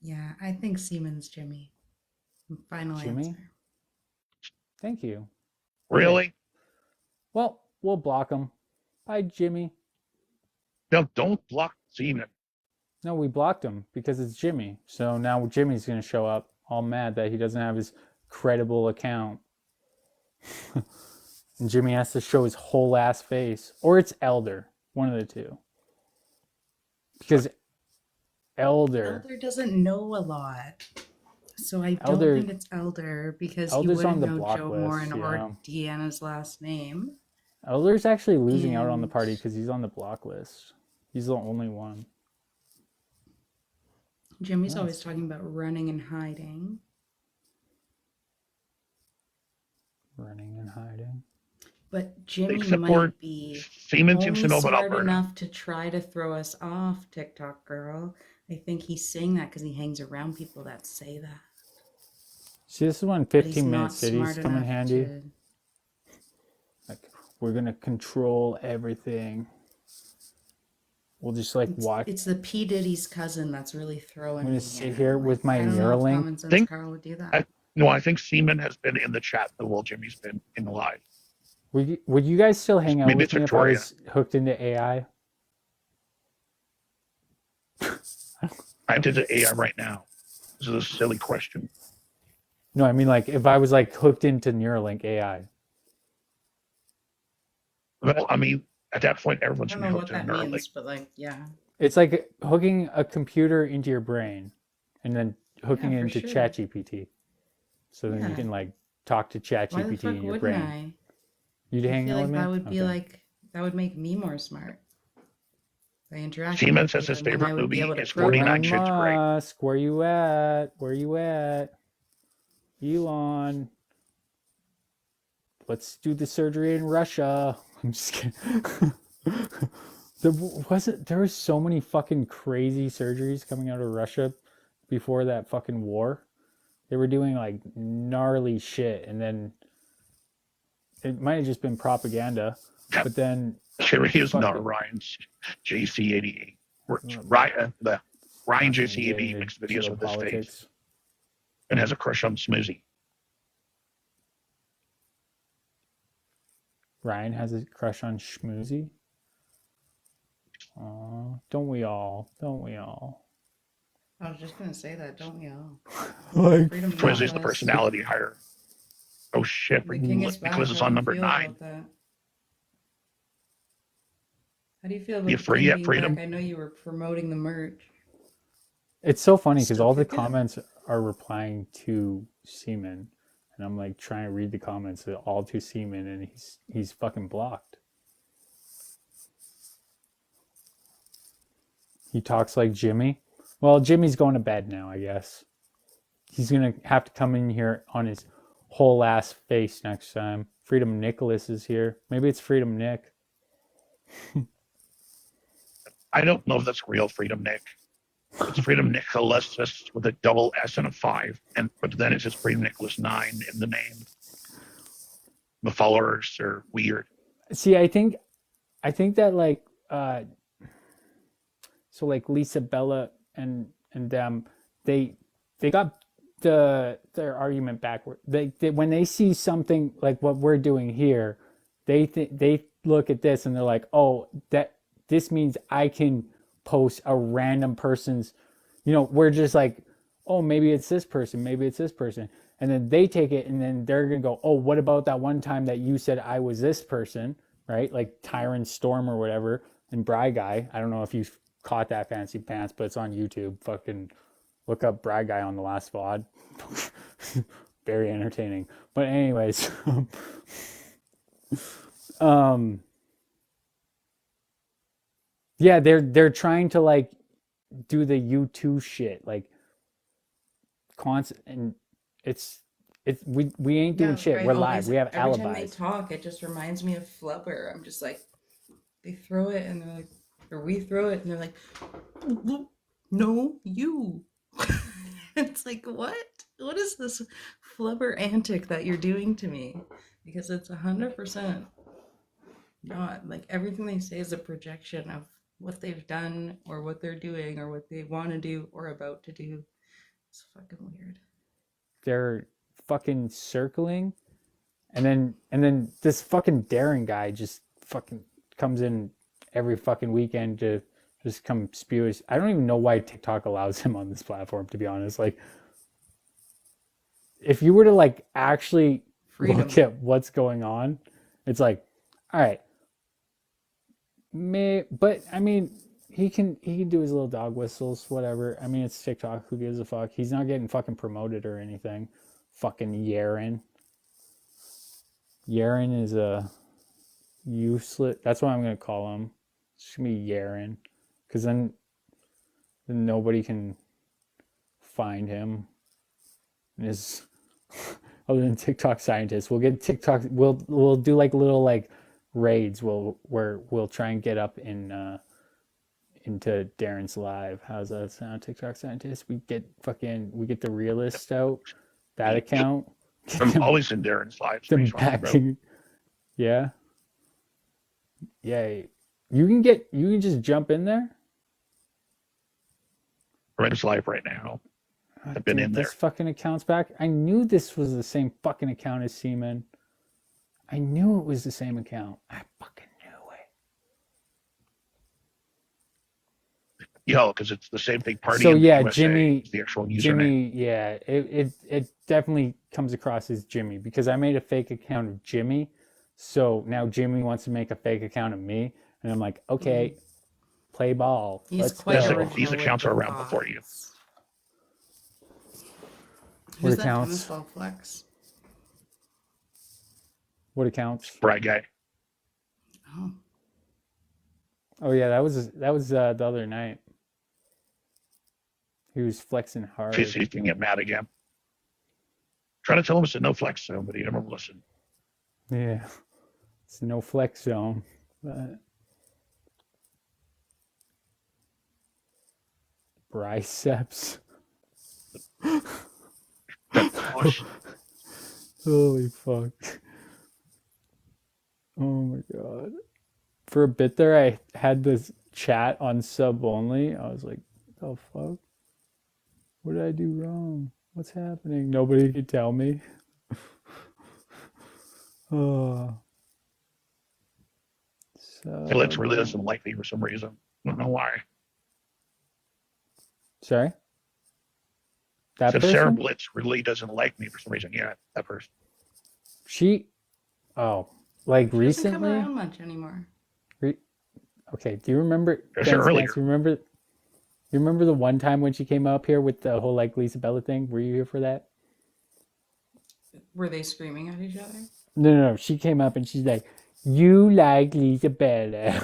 Yeah, I think Siemens Jimmy. Final Jimmy? answer. Thank you. Really? Okay. Well, we'll block him. Bye, Jimmy. No, don't block Seaman. No, we blocked him because it's Jimmy. So now Jimmy's going to show up all mad that he doesn't have his credible account. And Jimmy has to show his whole ass face. Or it's Elder. One of the two. Because Elder doesn't know a lot. So I don't Elder- think it's Elder because Elder's he on wouldn't the know block Joe list, Morin or yeah. Deanna's last name. Elder's actually losing out on the And- party because he's on the block list. He's the only one. Jimmy's Nice. always talking about running and hiding. Running and hiding. But Jimmy Except for might be Seaman seems to only know about smart Alberta. enough to try to throw us off, TikTok girl. I think he's saying that because he hangs around people that say that. See, this is when But he's 15-minute not cities smart come in enough handy. to- Like, we're going to control everything. We'll just, like, watch. It's the P. Diddy's cousin that's really throwing I'm gonna me sit here with my I don't know if Neuralink. Common Sense Think- Carl would do that. No, I think Seaman has been in the chat while Jimmy's been in the live. Would you guys still hang out Maybe with it's me if I Victoria. was hooked into AI? I'm into AI right now. This is a silly question. No, I mean, like, if I was, like, hooked into Neuralink AI. Well, I mean, at that point, I everyone's don't gonna know be what hooked that to Neuralink. means, but like, yeah. It's like hooking a computer into your brain and then hooking Yeah, it for into sure. ChatGPT. So then you Yeah. can, like, talk to Why the ChatGPT fuck in your wouldn't brain. I? You'd I hang feel out like with me? that would be Okay. like that would make me more smart. By interacting Seaman with says you, his and then favorite I would be movie able to is program- 49 Shades of Grey. Musk, where you at? Where you at? Elon. Let's do the surgery in Russia. I'm just kidding. There was so many fucking crazy surgeries coming out of Russia before that fucking war. They were doing like gnarly shit, and then it might have just been propaganda. But then Here he is, Fuck not it. Ryan's JC88. Oh, Ryan fucking JC88 getting makes into videos with his face geopolitics. and has a crush on Smoozy. Ryan has a crush on Schmoozy. Aw, don't we all? Don't we all? I was just gonna say that, don't we all? Like, Freedom Quiz is the Nicholas. personality higher. Oh shit, The king is back. Nicholas is How on do you number feel 9. about that? How do you feel about You the free king yet, being Freedom? back? I know you were promoting the merch. it's so funny because Still all the kicking? comments are replying to Seaman, and I'm like trying to read the comments all to Seaman, and he's fucking blocked. He talks like Jimmy. Well, Jimmy's going to bed now, I guess. He's gonna have to come in here on his whole ass face next time. Freedom Nicholas is here. Maybe it's Freedom Nick. I don't know if that's real Freedom Nick. It's Freedom Nicholas with a double S and a 5, but then it says Freedom Nicholas 9 in the name. The followers are weird. See, I think that like so like Lisa Bella and them they got their argument backward. They when they see something like what we're doing here, they look at this and they're like, oh, that this means I can post a random person's, we're just like, oh, maybe it's this person, maybe it's this person. And then they take it and then they're going to go, oh, what about that one time that you said I was this person, right? Like Tyron Storm or whatever, and Bry Guy. I don't know if you caught that, Fancy Pants, but it's on YouTube. Fucking look up Bry Guy on the last VOD. Very entertaining. But anyways, yeah, they're trying to like do the U2 shit, like constant, and it's we ain't doing shit. We're live. We have every time they alibis. talk, it just reminds me of Flubber. I'm just like, they throw it and they're like, or we throw it and they're like, no, you. It's like, what? What is this Flubber antic that you're doing to me? Because it's 100% not like everything they say is a projection of what they've done or what they're doing or what they want to do or about to do. It's fucking weird. They're fucking circling, and then this fucking daring guy just fucking comes in, every fucking weekend to just come spew his. I don't even know why TikTok allows him on this platform, to be honest. Like, if you were to like actually Freedom. look at what's going on, it's like, all right, but I mean, he can do his little dog whistles, whatever. I mean, it's TikTok. Who gives a fuck? He's not getting fucking promoted or anything. Fucking Yaren. Yaren is a useless. That's what I'm gonna call him. It's gonna be Yaren, because then nobody can find him. And his other than TikTok scientists, we'll get TikTok. We'll do like little like raids. Where we'll try and get up in into Darren's live. How's that sound? TikTok scientists. We get the realist out. That account. I'm always in Darren's live Them streams. backing. Yeah. Yeah. You can just jump in there. I'm in his live right now. I've been in there. This fucking account's back. I knew this was the same fucking account as Seaman. I knew it was the same account. I fucking knew it. Yo, because it's the same thing. Party. So in yeah, USA Jimmy. is the actual username. Jimmy. Yeah, it definitely comes across as Jimmy, because I made a fake account of Jimmy. So now Jimmy wants to make a fake account of me, and I'm like, okay, play ball. He's Let's quite go. original. These accounts with are the around before you. bots. What Who's that accounts? Chemistol Flex? What accounts? Brad guy. Oh, Oh yeah, that was the other night. He was flexing hard. See if he can get mad again. Try to tell him it's a no flex zone, but he never will listen. Yeah, it's no flex zone. But biceps. Push. Holy fuck. Oh my god. For a bit there, I had this chat on sub only. I was like, the fuck? What did I do wrong? What's happening? Nobody could tell me. Oh. Blitz really doesn't like me for some reason. I don't know why. Sorry? That So person? Sarah Blitz really doesn't like me for some reason. Yeah, that person. Like he doesn't come recently? around much anymore. Okay, do you remember There's Dance earlier. Dance, you remember the one time when she came up here with the whole like Lisa Bella thing? Were you here for that? Were they screaming at each other? No. She came up and she's like, "You like Lisa Bella."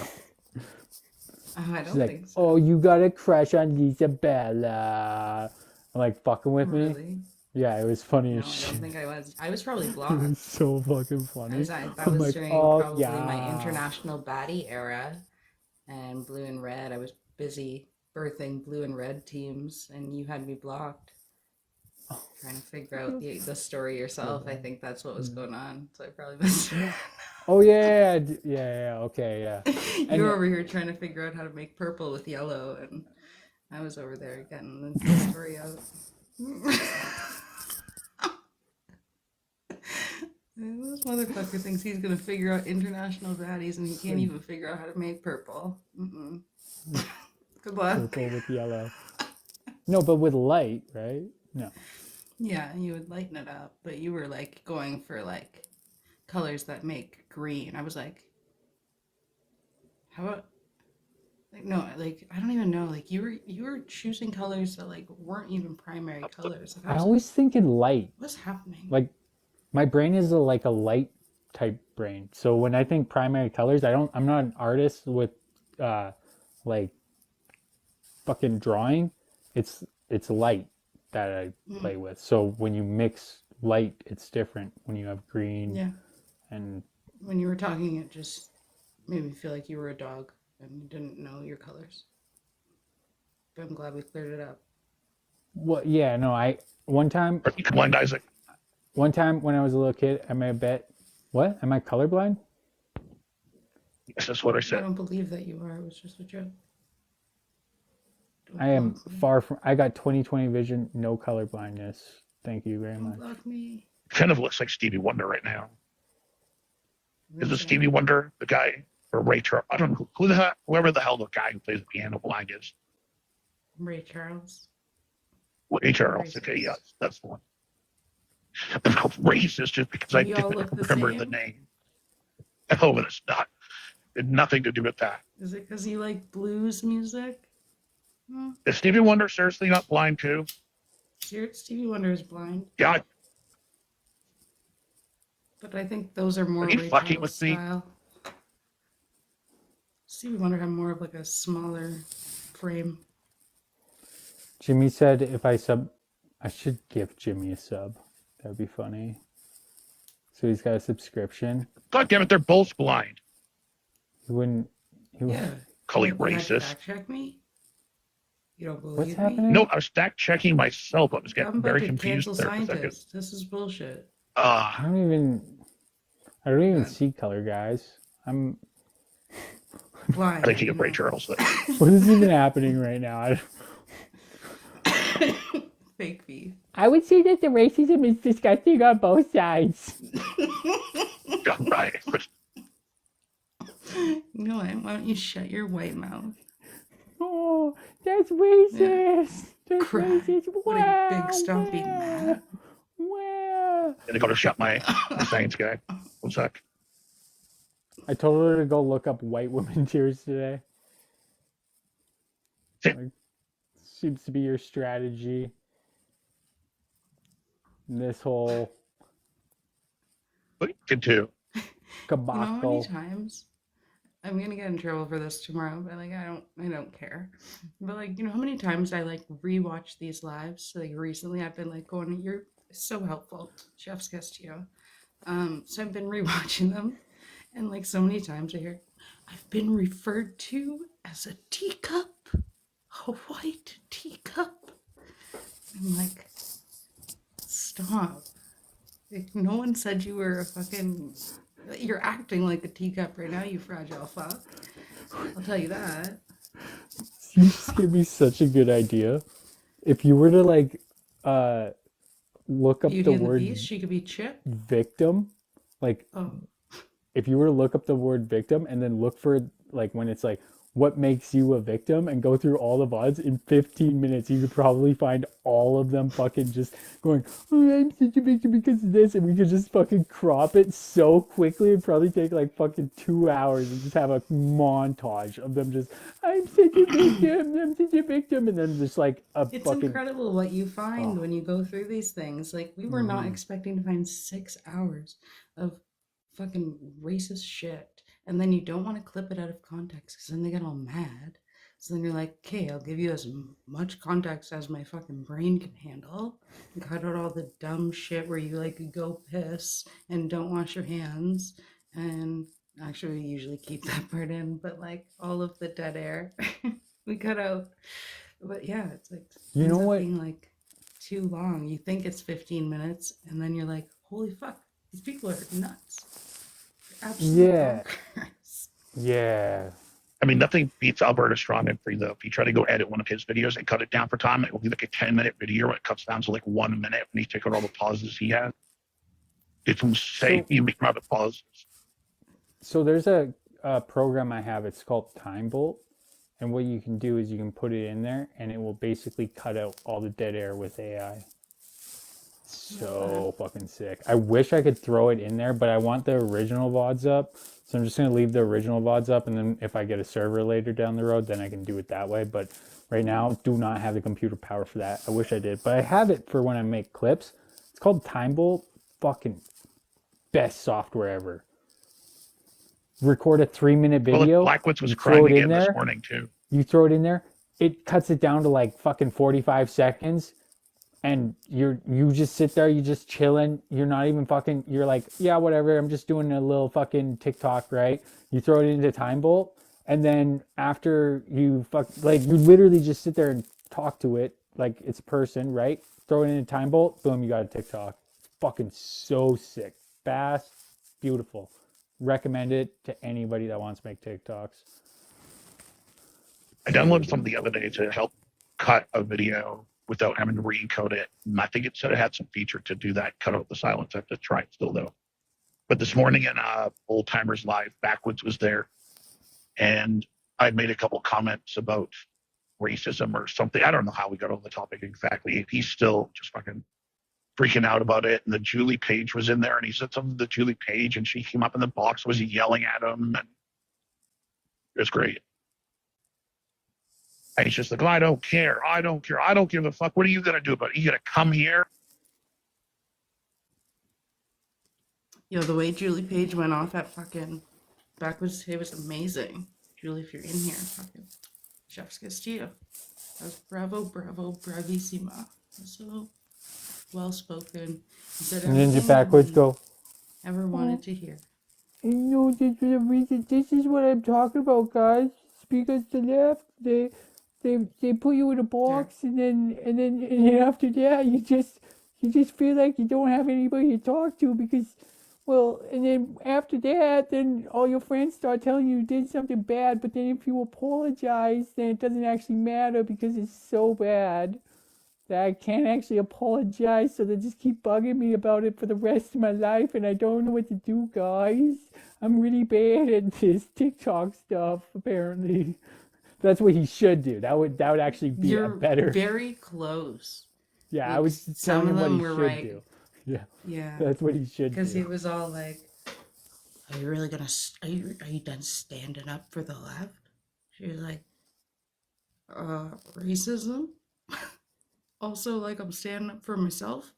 Oh, I She's don't like, think so. "Oh, you got a crush on Lisa Bella." I'm like, fucking with me? Really? Yeah, it was funny No, I as don't shit. think I was. I was probably It blocked. was so fucking funny. That I'm was like, during oh, probably yeah. my international baddie era, and blue and red. I was busy birthing blue and red teams, and you had me blocked. Trying to figure out the story yourself. I think that's what was going on. So I probably missed it. Oh, yeah, okay, yeah. You were over here trying to figure out how to make purple with yellow, and I was over there getting the story out. This motherfucker thinks he's gonna figure out international baddies, and he can't even figure out how to make purple. Good luck. Purple with yellow. No, but with light, right? No. Yeah, you would lighten it up, but you were like going for like colors that make green. I was like, how about like no, like I don't even know. Like you were choosing colors that like weren't even primary colors. Like, I was always think in light. what's happening? Like, my brain is like a light type brain. So when I think primary colors, I'm not an artist with like fucking drawing. It's light that I play with. So when you mix light, it's different when you have green. Yeah. And When you were talking, it just made me feel like you were a dog and you didn't know your colors. But I'm glad we cleared it up. what? Yeah, no. One time Are you blind, Isaac? when I was a little kid, I made a bet. What? Am I colorblind? Yes, that's what I I said. don't believe that you are. It was just a joke. Don't I am block me. far from. I got 20/20 vision, no color blindness. Thank you very Don't much. block me. Kind of looks like Stevie Wonder right now. Is it Really? Stevie Wonder, the guy or Ray Charles. I don't know whoever the hell the guy who plays the piano blind is. Ray Charles. Ray Charles. Racist. Okay, yeah, that's the one. I'm called racist just because I We all didn't look the remember same? the name. Oh, but it's not. It had nothing to do with that. Is it because you like blues music? Hmm. Is Stevie Wonder seriously not blind too? Stevie Wonder is blind, Yeah, but I think those are more Are you Ray fucking Charles with me? style. Stevie Wonder had more of like a smaller frame. Jimmy said if I sub, I should give Jimmy a sub. That'd be funny. So he's got a subscription. God damn it, they're both blind. He wouldn't. He Yeah. Call you You had to racist. fact check me? You don't believe What's me? happening? No, I was stack checking myself. I was I'm getting about very to confused cancel there for a second. scientists. This is bullshit. I don't even Yeah. see color, guys. I'm. Blind. I think you you can Ray know. Charles there. What is even happening right now? Fake beef. I would say that the racism is disgusting on both sides. Yeah, right. You know what? Why don't you shut your white mouth? Oh, that's racist. That's Cry. racist. What a big stumpy man. Wow. And I gotta shut my science guy. One sec. I told her to go look up white women tears today. Like, seems to be your strategy. In this whole But you can too. You know how many debacle. times I'm gonna get in trouble for this tomorrow, but like I don't care. But like, you know how many times I like rewatch these lives? So, like recently I've been like going, you're so helpful. Chef's kiss to you. So I've been rewatching them, and like so many times I hear I've been referred to as a teacup. A white teacup. I'm like, stop. Like, no one said you were a fucking. You're acting like a teacup right now, you fragile fuck. I'll tell you that. You just gave me such a good idea. If you were to like look up Beauty the and the word Beast, she could be Chip. victim, like Oh, if you were to look up the word victim and then look for like when it's like what makes you a victim and go through all the VODs in 15 minutes, you could probably find all of them fucking just going, oh, I'm such a victim because of this, and we could just fucking crop it so quickly. It'd probably take like fucking 2 hours and just have a montage of them just, I'm such a victim, I'm such a victim, and then just like a it's fucking incredible what you find Oh. when you go through these things. Like, we were not expecting to find 6 hours of fucking racist shit. And then you don't want to clip it out of context because then they get all mad. So then you're like, okay, I'll give you as much context as my fucking brain can handle. And cut out all the dumb shit where you like go piss and don't wash your hands. And actually, we usually keep that part in, but like all of the dead air we cut out. But yeah, it's like, You know ends up what? being like too long. You think it's 15 minutes, and then you're like, holy fuck, these people are nuts. Absolutely. Yeah. Yeah. I mean, nothing beats Alberta Strong-Free though. If you try to go edit one of his videos and cut it down for time, it will be like a 10-minute video. It cuts down to like 1 minute when he's taking all the pauses he has. It's insane. You make the pauses. So there's a program I have. It's called Time Bolt, and what you can do is you can put it in there, and it will basically cut out all the dead air with AI. So fucking sick. I wish I could throw it in there, but I want the original VODs up. So I'm just gonna leave the original VODs up, and then if I get a server later down the road, then I can do it that way. But right now, do not have the computer power for that. I wish I did, but I have it for when I make clips. It's called Time Bolt. Fucking best software ever. Record a 3-minute video. Well, Blackwoods was you throw crying it in again this there. morning too. You throw it in there. It cuts it down to like fucking 45 seconds. And you just sit there, you just chilling. You're not even fucking, you're like, yeah, whatever. I'm just doing a little fucking TikTok, right? You throw it into Time Bolt. And then after you you literally just sit there and talk to it like it's a person, right? Throw it into Time Bolt. Boom, you got a TikTok. It's fucking so sick. Fast, beautiful. Recommend it to anybody that wants to make TikToks. I downloaded some the other day to help cut a video without having to re-encode it. And I think it said it had some feature to do that, cut out the silence. I have to try it still though. But this morning in Old Timers Live, Backwoods was there, and I made a couple comments about racism or something. I don't know how we got on the topic exactly. He's still just fucking freaking out about it. And the Julie Page was in there, and he said something to Julie Page, and she came up in the box, was he yelling at him, and it was great. And he's just like, I don't care. I don't care. I don't give a fuck. What are you gonna do about it? You gonna come here? Yo, the way Julie Page went off at fucking Backwoods, it was amazing. Julie, if you're in here, fucking chef's Castillo. That was bravo, bravissima. So well spoken. He said And then the everything backwards he go. ever wanted to hear. No, this is what I'm talking about, guys. It's because the left, they put you in a box, and then after that, you just feel like you don't have anybody to talk to because, well, and then after that, then all your friends start telling you did something bad, but then if you apologize, then it doesn't actually matter because it's so bad that I can't actually apologize, so they just keep bugging me about it for the rest of my life, and I don't know what to do, guys. I'm really bad at this TikTok stuff, apparently. That's what he should do. That would actually be You're a better. very close. Yeah, like, I was some telling him of what them he were should right. do. Yeah, Yeah. that's what he should Because he do. was all like, "Are you really gonna? Are you done standing up for the left?" She was like, racism. Also, like I'm standing up for myself,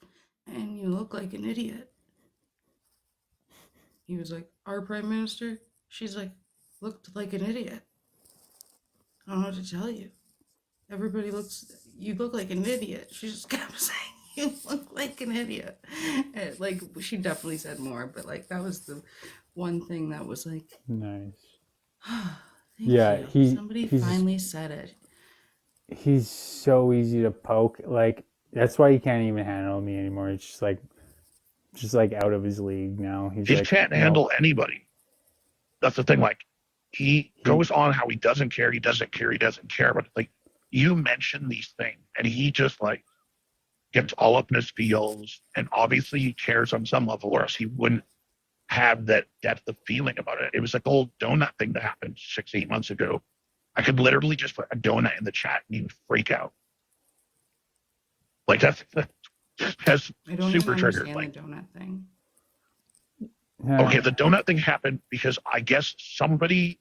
and you look like an idiot." He was like, "Our prime minister." She's like, "Looked like an idiot." I don't know what to tell you. Everybody you look like an idiot. She just kept saying, "You look like an idiot." And, like, she definitely said more, but like that was the one thing that was like, Nice. thank Yeah, you. Somebody finally said it. He's so easy to poke. Like, that's why he can't even handle me anymore. It's just like out of his league now. He's He like, can't no. handle anybody. That's the thing. Like, he goes on how he doesn't care. He doesn't care. He doesn't care. But like, you mention these things, and he just like gets all up in his feels. And obviously, he cares on some level, or else he wouldn't have that depth of feeling about it. It was like the whole donut thing that happened 6-8 months ago. I could literally just put a donut in the chat and he would freak out. Like that's I don't super even triggered. understand Like, the donut thing. okay, the donut thing happened because I guess somebody.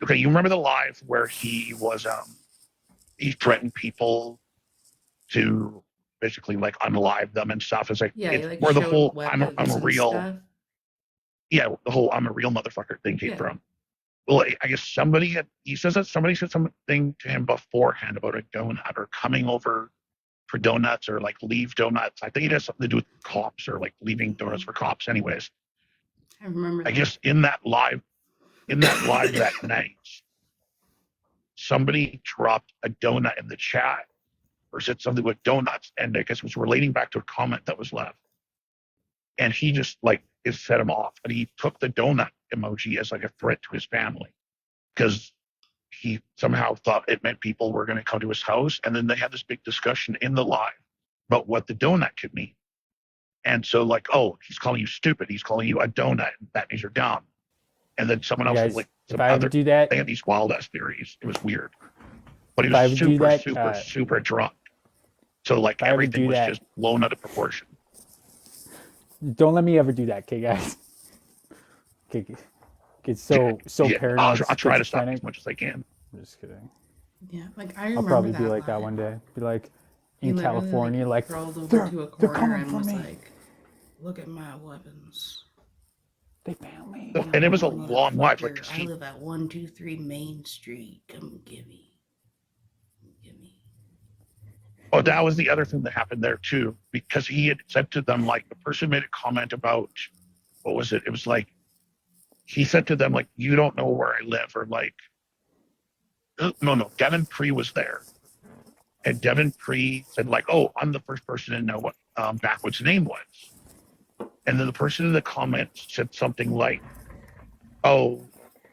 Okay, you remember the live where he was he threatened people to basically like unlive them and stuff. It's like Yeah, it's like where the showed whole I'm weapons a and real stuff. yeah, the whole I'm a real motherfucker thing came Yeah. from. Well, I guess he says that somebody said something to him beforehand about a donut or coming over for donuts or like leave donuts. I think it has something to do with cops or like leaving donuts for cops. Anyways, I remember I that. guess in that live that night, somebody dropped a donut in the chat or said something with donuts, and I guess it was relating back to a comment that was left. And he just like it set him off, and he took the donut emoji as like a threat to his family because he somehow thought it meant people were going to come to his house. And then they had this big discussion in the live about what the donut could mean. And so like, oh, he's calling you stupid. He's calling you a donut. That means you're dumb. And then someone else was like, if I ever do that, they had these wild ass theories. It was weird. But he If I was would do super, that, super drunk. So like if I ever everything do was that- just blown out of proportion. don't let me ever do that, okay, guys? Okay, get so Yeah, paranoid. I'll try to stop schizophrenic. as much as I can. I'm just kidding. Yeah, like I remember I'll probably that be like that live. one day. Be like He in literally, California, like crawled over they're, to a they're corner coming and for was me. like, "Look at my weapons." They found me. And it was a I'm a long live. Like, fucker. I live at 123 Main Street. Come get me. Get me. oh, that was the other thing that happened there too, because he had said to them, like, the person made a comment about, what was it? It was like, he said to them, like, you don't know where I live, or like, no, Devin Pree was there. And Devin Pree said, like, oh, I'm the first person to know what Backwoods' name was. And then the person in the comments said something like, oh,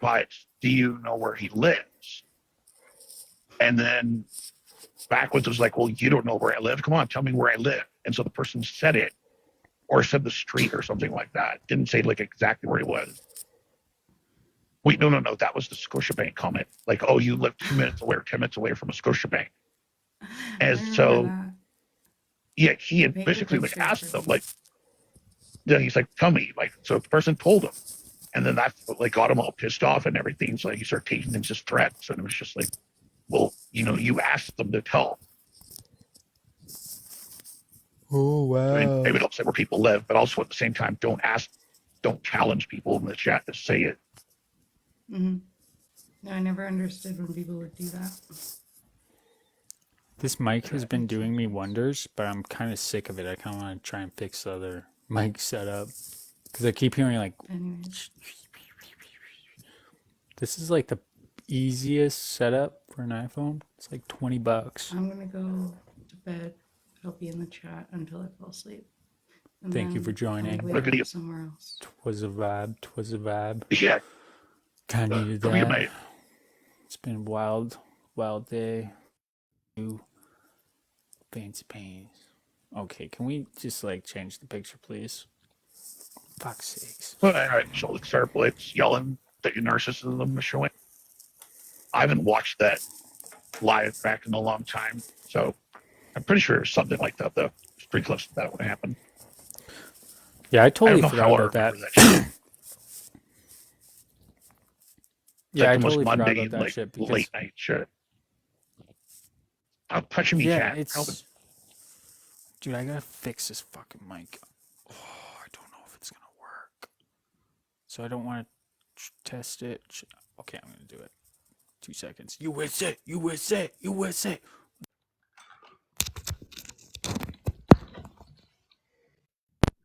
but do you know where he lives? And then Backwoods was like, well, you don't know where I live. Come on, tell me where I live. And so the person said it, or said the street or something like that. Didn't say like exactly where he was. Wait, no. That was the Scotiabank comment. Like, oh, you live 2 minutes away or 10 minutes away from a Scotiabank. I And remember so, that. yeah, he had Make it basically look like straight asked for them, me. like, then he's like, tell me, like, so the person told him. And then that like got him all pissed off and everything. So he started taking things as threats. And it was just like, well, you asked them to tell. Oh I mean, wow. maybe don't say where people live, but also at the same time, don't challenge people in the chat to say it. Mm-hmm. No, I never understood when people would do that. This mic has been doing me wonders, but I'm kind of sick of it. I kind of want to try and fix the other mic setup because I keep hearing like. Anyways, This is like the easiest setup for an iPhone. It's like $20. I'm gonna go to bed. I'll be in the chat until I fall asleep. And Thank you for then joining. I'll What a wake video. up somewhere else. Twas a vibe. Twas a vibe. Yeah. Kind of needed Good for you, that. mate. It's been a wild, wild day. New fancy pains. Okay, can we just like change the picture, please? Fuck's sakes. All right, so the Star Blitz yelling that your narcissism is showing. I haven't watched that live back in a long time, so I'm pretty sure something like that. The pretty close to that would happen. Yeah, I I totally don't know forgot how I about that. remember that shit. Yeah, Like I the most totally forgot mundane, about that like shit because late night shit. Stop touching me, yeah, cat. it's dude. I gotta fix this fucking mic. Oh, I don't know if it's gonna work. So I don't want to test it. Okay, I'm gonna do it. 2 seconds. USA, USA, USA.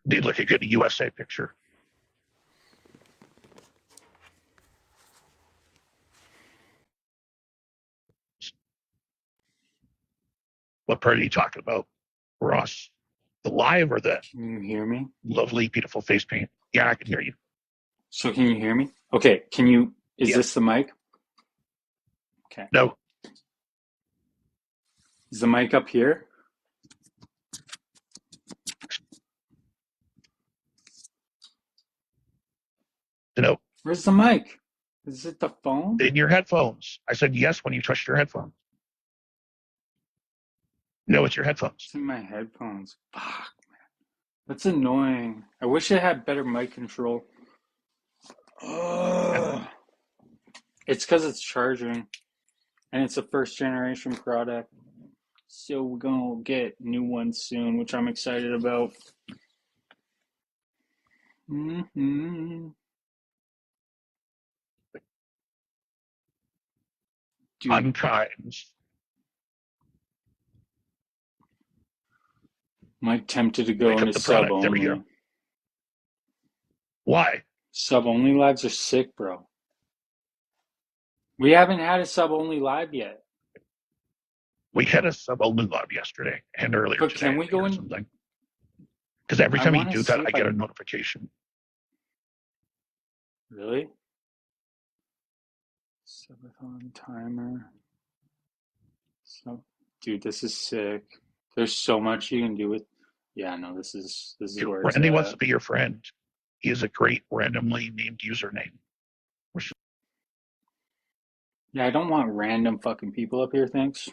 Need like a good USA picture. What part are you talking about, Ross? The live or the Can you hear me? lovely, beautiful face paint? Yeah, I can hear you. So can you hear me? Okay, can you, is Yeah. this the mic? Okay. No, Is the mic up here? no. Where's the mic? Is it the phone? In your headphones. I said yes when you touched your headphones. No, it's your headphones. It's in my headphones. Fuck, man. That's annoying. I wish I had better mic control. Ugh. It's because it's charging. And it's a first generation product. So we're gonna get new ones soon, which I'm excited about. Mm-hmm. Dude, Fun times. I'm tempted to go Pick up into the sub product. There we go. only. Why? Sub only lives are sick, bro. We haven't had a sub only live yet. We had a sub-only live yesterday and earlier But today. can we go in? Something. Because every I time you want to do see that, I if get I a notification. really subathon timer. So, dude, this is sick. There's so much you can do with. Yeah, no, this is where it's Randy wants to at. be your friend. He is a great randomly named username. Yeah, I don't want random fucking people up here. Thanks.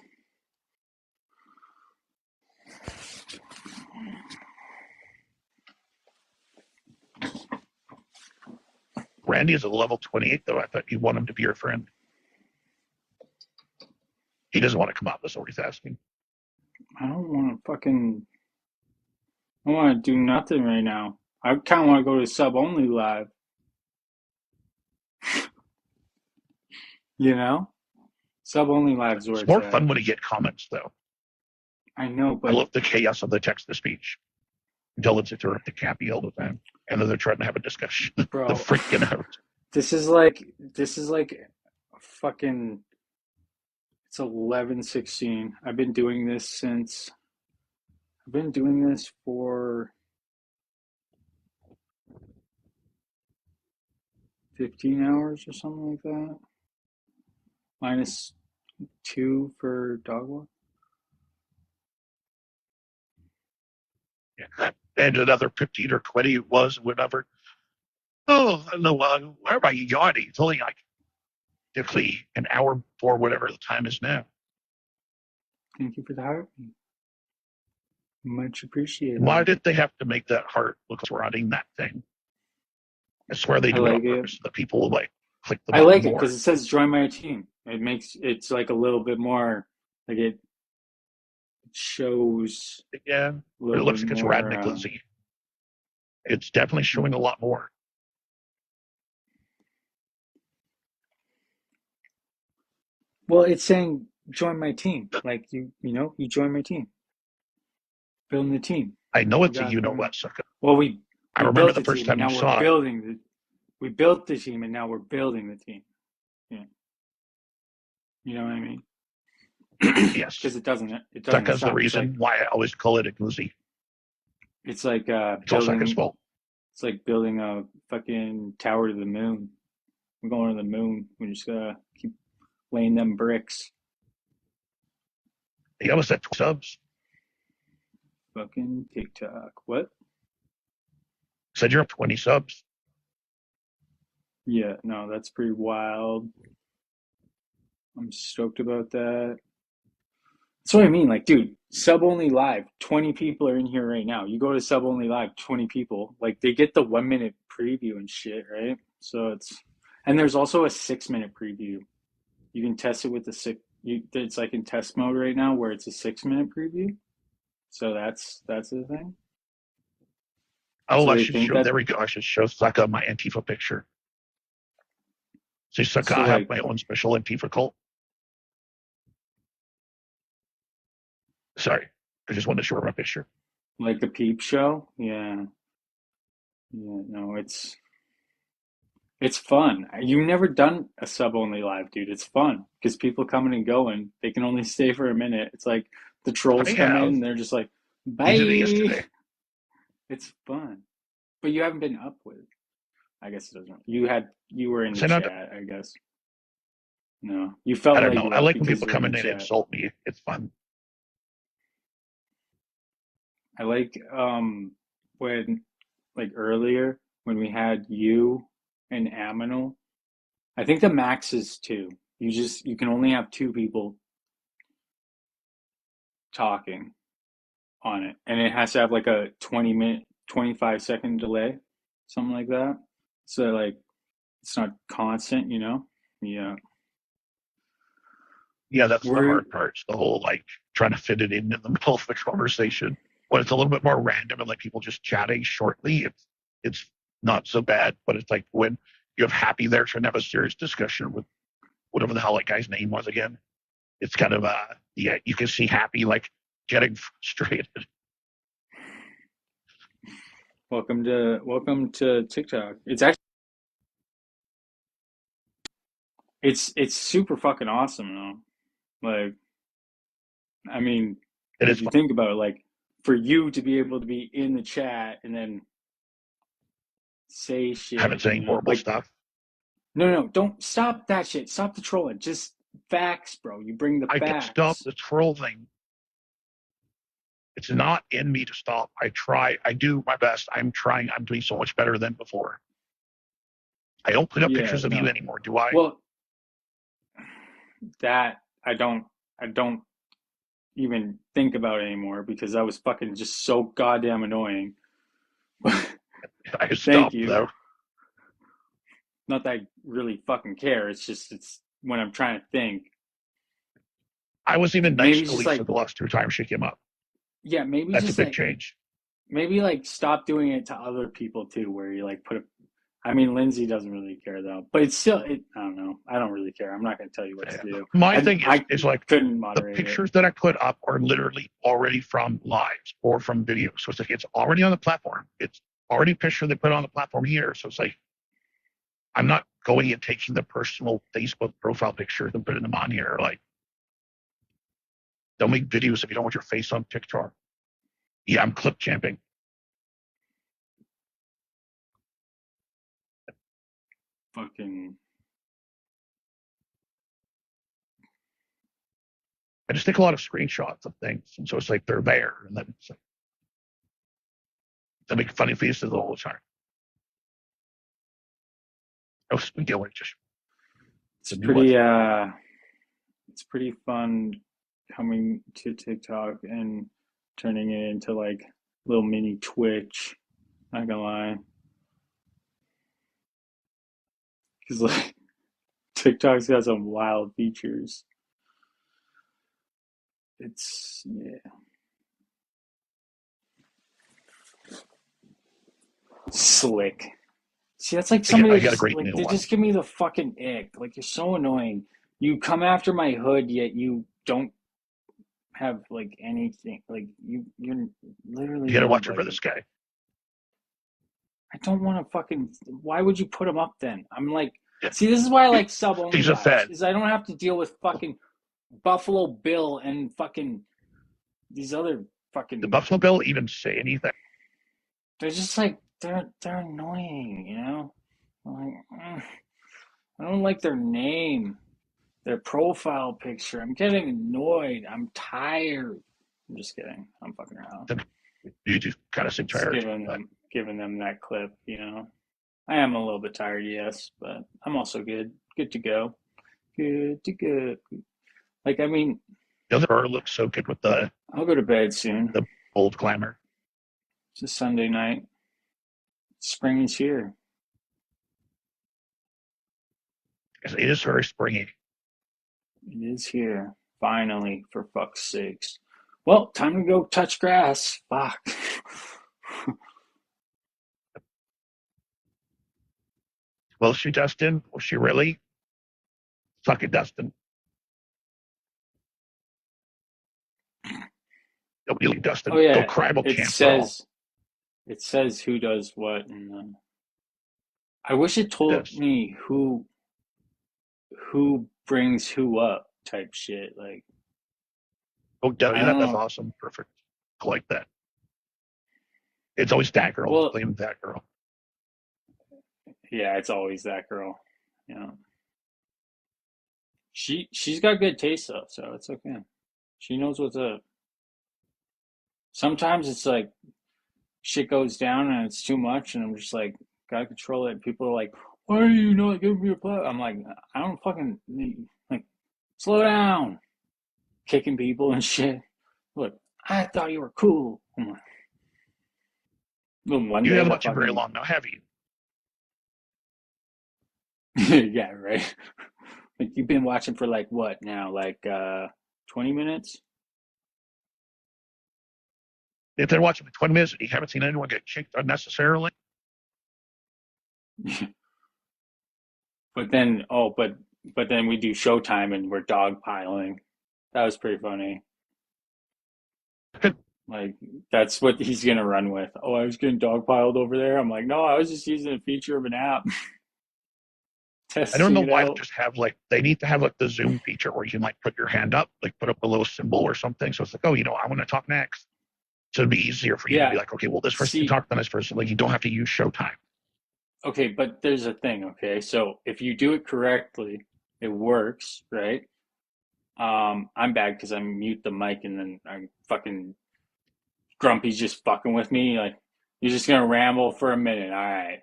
Randy is a level 28, though. I thought you want him to be your friend. He doesn't want to come up. That's what he's asking. I don't want to fucking. I want to do nothing right now. I kind of want to go to sub only live. You know, sub only lives where It's it's more at. fun when you get comments, though. I know, I but love the chaos of the text-to-speech until it's interrupted Cappy all the time. And then they're trying to have a discussion. bro, The freaking out. this is like fucking. It's 11:16. I've been doing this since. I've been doing this for 15 hours or something like that. Minus 2 for dog walk. Yeah. And another 15 or 20 it was, whatever. no, where am I yawning? It's only like typically an hour before whatever the time is now. Thank you for the heart. Much appreciated. Why did they have to make that heart look like running that thing? I swear they I do it on like it. purpose. The people like click the I button like it more. because it says join my team. It's like a little bit more like it shows Yeah, a it little looks bit like it's more. rad Nicholasy. It's definitely showing a lot more. Well, it's saying join my team. Like you join my team. Building the team. I know it's We a got you know them. what sucker. Well, we I remember built the the first team, and time you now we're saw it. building the. We built the team, and now we're building the team. Yeah. You know what I mean? Yes, Because it doesn't Sucka's stop. the reason why I always call it a Glizzy. It's like It's all Sucka's fault. It's like building a fucking tower to the moon. We're going to the moon. We just gotta keep laying them bricks. He almost had 2 subs. Fucking TikTok. What? Said you're up 20 subs. Yeah, no, that's pretty wild. I'm stoked about that. That's what I mean. Like, dude, Sub Only Live, 20 people are in here right now. You go to Sub Only Live, 20 people. Like, they get the 1 minute preview and shit, right? So and there's also a 6 minute preview. You can test it with it's like in test mode right now where it's a 6 minute preview. So that's the thing. Oh, So I they should think show. that. There we go. I should show Sucka my Antifa picture. See, Sucka, So I have like, my own special Antifa cult. Sorry, I just wanted to show her my picture. like the peep show, yeah. No, it's fun. You've never done a Sub Only Live, dude. It's fun because people coming and going. They can only stay for a minute. It's like the trolls I come in have. and they're just like, You did it bye. yesterday. It's fun, but you haven't been up with. I guess it doesn't. You were in the Say not. chat, I guess. No, you I felt don't like know. you I were like when because people you're in come the in and chat. insult me. It's fun. I like when like earlier when we had you and Aminal. I think the max is 2. You can only have 2 people talking on it, and it has to have like a 20-minute, 25-second delay, something like that. So like it's not constant, you know. Yeah, Yeah, that's the we're hard part. It's the whole like trying to fit it in the middle of the conversation. When it's a little bit more random and like people just chatting shortly, it's not so bad. But it's like when you have Happy there trying to have a serious discussion with whatever the hell that guy's name was again. It's kind of yeah, you can see Happy like getting frustrated. welcome to TikTok. It's actually it's super fucking awesome though. Like, I mean, It is if you fun. think about it, like for you to be able to be in the chat and then say I haven't shit, saying horrible like stuff. no, don't stop that shit. Stop the trolling. Just facts, bro. You bring the I can stop facts. the troll thing. It's not in me to stop. I try. I do my best. I'm trying. I'm doing so much better than before. I don't put up Yeah, pictures of you no. anymore, do I? Well, that I don't even think about anymore because I was fucking just so goddamn annoying. I Thank stopped you. though. Not that I really fucking care. It's when I'm trying to think. I was even nice Maybe to just Lisa like the last 2 times she came up. yeah, maybe That's a just big like change. maybe like stop doing it to other people too, where you like put a. I mean, Lindsay doesn't really care though, but it's still. I don't know. I don't really care. I'm not going to tell you what to do. My thing I is like couldn't the moderate it. pictures that I put up are literally already from lives or from videos. So it's like it's already on the platform. It's already a picture they put on the platform here. So it's like I'm not going and taking the personal Facebook profile pictures and putting them on here. Like, don't make videos if you don't want your face on TikTok. Yeah, I'm clip champing. Fucking. I just take a lot of screenshots of things, and so it's like they're there, and then it's like they make funny faces all the time. Oh, speaking of which, just It's the new one. it's pretty fun coming to TikTok and turning it into like little mini Twitch. Not gonna lie, because like TikTok's got some wild features. It's slick. See, that's like somebody I that got a just great like new they one. just give me the fucking ick. Like you're so annoying. You come after my hood, yet you don't have like anything. Like you're literally You got to watch out for nobody. this guy. I don't want to fucking. Why would you put him up then? I'm like, Yeah. see, this is why I like sub only He's a lives, Fed. is I don't have to deal with fucking Buffalo Bill and fucking these other The fucking. Buffalo Bill even say anything? They're just like they're annoying, you know. Like, I don't like their name, their profile picture. I'm getting annoyed. I'm tired. I'm just kidding. I'm fucking around. You just kind of seem Just tired. But giving them that clip, you know. I am a little bit tired, yes, but I'm also good. Good to go. Good to go. Like, I mean, the other bar looks so good with the I'll go to bed soon. bold glamour. It's a Sunday night. Spring is here. It is very springy. It is here. Finally, for fuck's sakes. Well, time to go touch grass. Fuck. Will she, Dustin? Will she really? Fuck it, Dustin. Nobody like Dustin. Oh yeah, Go Cribal it Camp, girl. says who does what, and I wish it told This. me who brings who up type shit. Like Oh, I yeah, don't that's know. awesome. Perfect. I like that. It's always that girl. Well, Blame that girl. yeah, it's always that girl. You know, she's got good taste though, so it's okay. She knows what's up. Sometimes it's like shit goes down and it's too much, and I'm just like, gotta control it. People are like, why are you not giving me a play? I'm like, I don't fucking like slow down, kicking people and shit. Look, I thought you were cool. I'm like, then one You day haven't the watched it very fucking long now, have you? yeah, right. Like you've been watching for like what now? Like 20 minutes? If they're watching for 20 minutes and you haven't seen anyone get kicked unnecessarily, But then but then we do Showtime and we're dogpiling. That was pretty funny. Like that's what he's gonna run with. Oh, I was getting dogpiled over there. I'm like, no, I was just using a feature of an app, I don't know testing it why they out. just have like, they need to have like the Zoom feature where you can like put your hand up, like put up a little symbol or something. So it's like, oh, I want to talk next. So it'd be easier for you to be Yeah. like, okay, well, this person can See, talk to this person. Like, you don't have to use Showtime. okay, but there's a thing, okay? So if you do it correctly, it works, right? I'm bad because I mute the mic and then I'm fucking Grumpy's just fucking with me. Like, you're just gonna ramble for a minute. All right.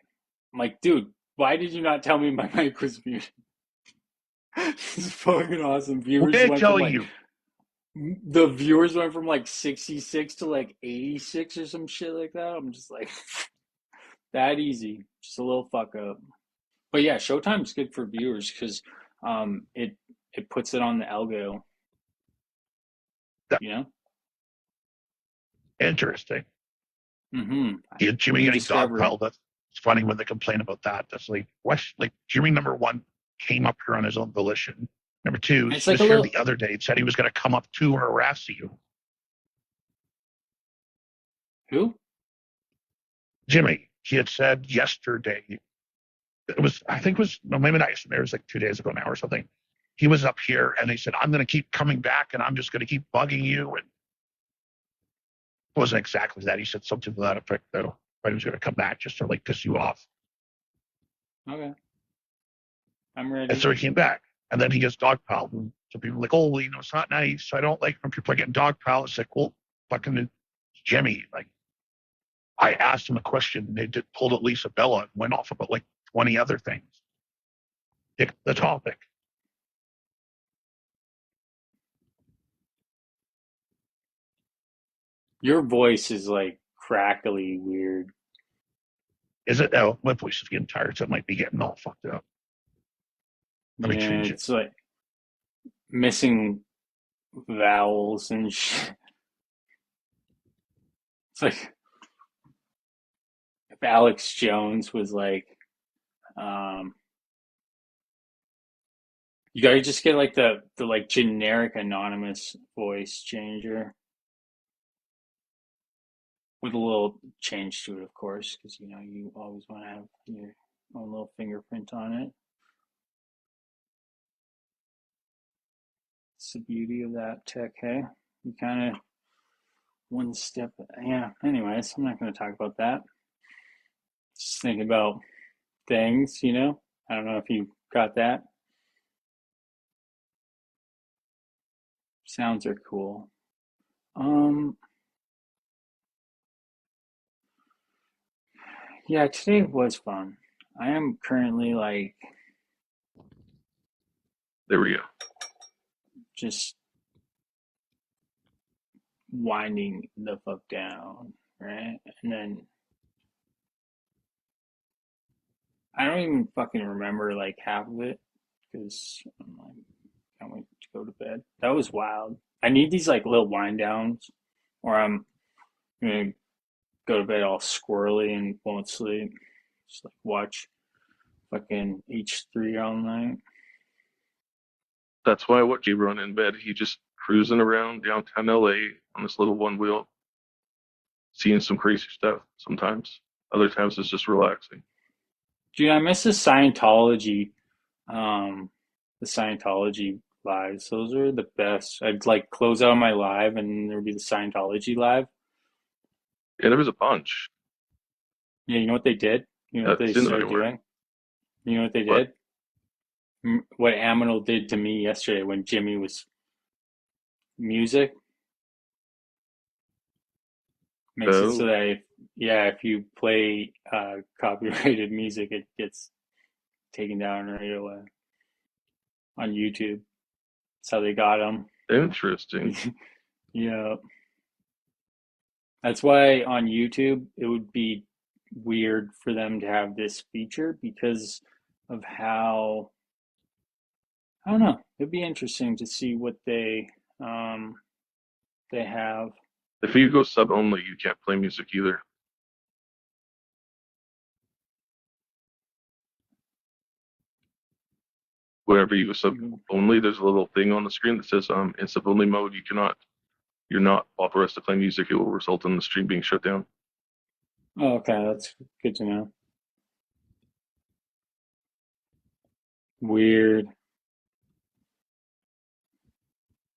I'm like, dude, why did you not tell me my mic was muted? This is fucking awesome. What Viewers did I went from tell like you? the viewers went from like 66 to like 86 or some shit like that. I'm just like that easy. Just a little fuck up. But yeah, Showtime's good for viewers because it puts it on the algo, That, you know? interesting. Mm-hmm. Yeah, Jimmy New getting discovery. dogpiled. That's it's funny when they complain about that. That's like, like Jimmy number one came up here on his own volition. Number two, It's he like was a here little the other day and said he was going to come up to harass you. who? Jimmy, he had said yesterday, I think it was, no, maybe not yesterday, it was like 2 days ago now or something. He was up here and he said, I'm going to keep coming back and I'm just going to keep bugging you. And it wasn't exactly that. He said something to that effect, though. But he was going to come back just to like piss you off. Okay, I'm And ready. so he came back. And then he gets dogpiled. And so people are like, oh, well, it's not nice. I don't like when people are getting dogpiled. It's like, well, fucking Jimmy. Like, I asked him a question and they pulled at Lisa Bella and went off about like 20 other things. pick the topic. Your voice is like crackly weird. Is it? Oh, my voice is getting tired, so it might be getting all fucked up. Let me Yeah, change it. it's like missing vowels and shit. It's like if Alex Jones was like, um, you gotta just get like the like generic anonymous voice changer with a little change to it, of course, because you know you always want to have your own little fingerprint on it. It's the beauty of that tech, hey? You kind of one step, yeah. Anyways, I'm not going to talk about that. Just thinking about things, you know. I don't know if you got that. Sounds are cool. Yeah, today was fun. I am currently like There we go. just winding the fuck down, right? And then I don't even fucking remember like half of it because I'm like, can't wait to go to bed. That was wild. I need these like little wind downs, or I'm gonna go to bed all squirrely and won't sleep. Just like watch fucking H3 all night. That's why I watch run in bed. He just cruising around downtown LA on this little one wheel, seeing some crazy stuff sometimes. Other times it's just relaxing. Dude, I miss the Scientology lives. Those are the best. I'd like close out my live and there'd be the Scientology live. Yeah, there was a bunch. Yeah, you know what they did? You know what they I've seen them started anywhere. doing? You know what they But did? What Aminal did to me yesterday when Jimmy was music makes it so oh, that if you play copyrighted music, it gets taken down right away on YouTube. That's how they got him. interesting. Yeah. That's why on YouTube it would be weird for them to have this feature because of how I don't know. It'd be interesting to see what they have. If you go sub only, you can't play music either. Whenever you go sub only, there's a little thing on the screen that says in sub only mode you're not authorized to play music. It will result in the stream being shut down. Oh, okay, that's good to know. Weird.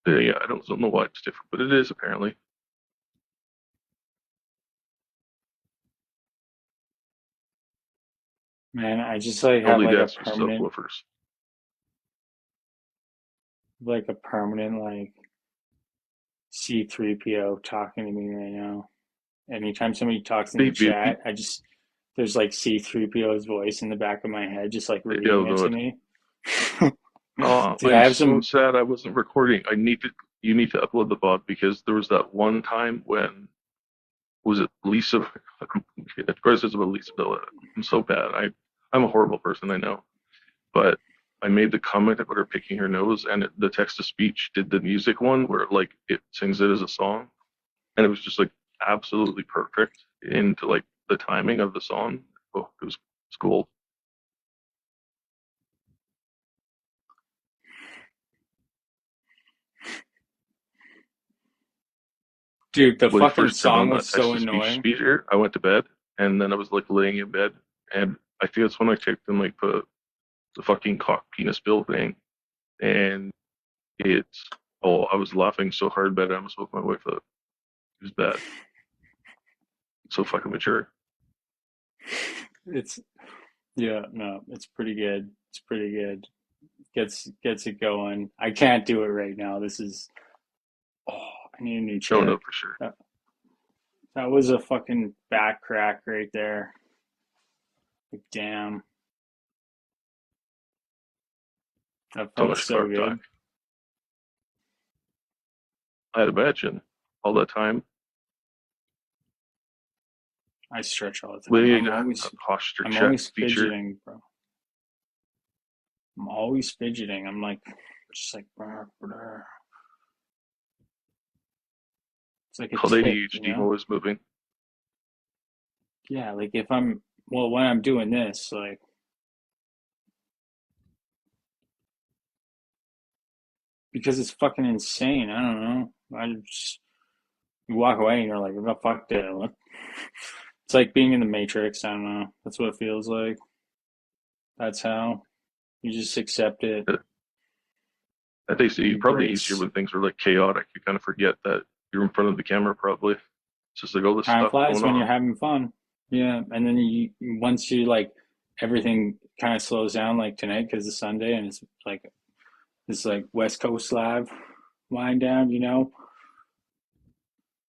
Yeah, I don't know why it's different, but it is apparently. Man, I just like have Only like a that's just permanent subwoofers. like C3PO talking to me right now. Anytime somebody talks in the Beep beep beep. chat, there's like C3PO's voice in the back of my head just like Yeah, reading it to Lord. me. Oh, Dude, I I'm have so some sad I wasn't recording. You need to upload the VOD because there was that one time when was it Lisa? Of course, it's about Lisa Villa. I'm so bad. I'm a horrible person, I know, but I made the comment about her picking her nose, and the text to speech did the music one where like it sings it as a song, and it was just like absolutely perfect into like the timing of the song. Oh, it's gold. dude, the When I fucking first turned song on was that text so to speech annoying. speaker, I went to bed, and then I was like laying in bed, and I think that's when I checked in like the fucking cock penis bill thing, and it's I was laughing so hard, but I almost woke my wife up. It was bad. So fucking mature. It's yeah, no, it's pretty good. It's pretty good. Gets it going. I can't do it right now. This is I need a new No, no, chair. for sure. That, that was a fucking back crack right there. Like damn. That So felt much so cock talk. good. I'd imagine all that time. I stretch all the We time. need I'm a always posture I'm check always feature. fidgeting, bro. I'm always fidgeting. I'm like just like brr, brr. It's like a Called tick, ADHD, always moving. Yeah, like if I'm when I'm doing this, like because it's fucking insane. I don't know. I just you walk away and you're like, what the fuck did I look? It's like being in the Matrix. I don't know. That's what it feels like. That's how you just accept it. I think so. Probably easier Embrace. when things are like chaotic. You kind of forget that you're in front of the camera. Probably it's just like all this Time stuff flies going when you're on. having fun. Yeah, and then once you like everything kind of slows down like tonight because it's Sunday and it's like this like West Coast live wind down,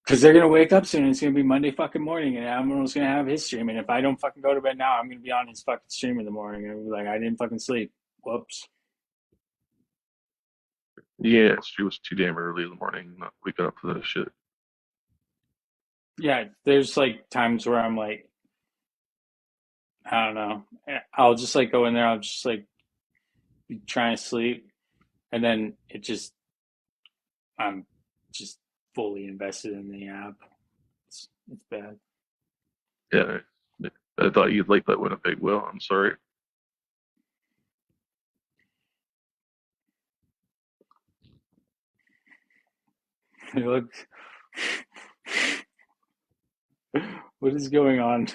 because they're gonna wake up soon. And it's gonna be Monday fucking morning, and Admiral's gonna have his stream. And if I don't fucking go to bed now, I'm gonna be on his fucking stream in the morning, and I'll be like, I didn't fucking sleep. Whoops. Yeah, it was too damn early in the morning. Not waking up for this shit. Yeah, there's like times where I'm like, I don't know. I'll just like go in there. I'll just like be trying to sleep, and then I'm just fully invested in the app. It's bad. Yeah, I thought you'd like that Winnipeg will. I'm sorry. Hey, look, what is going on?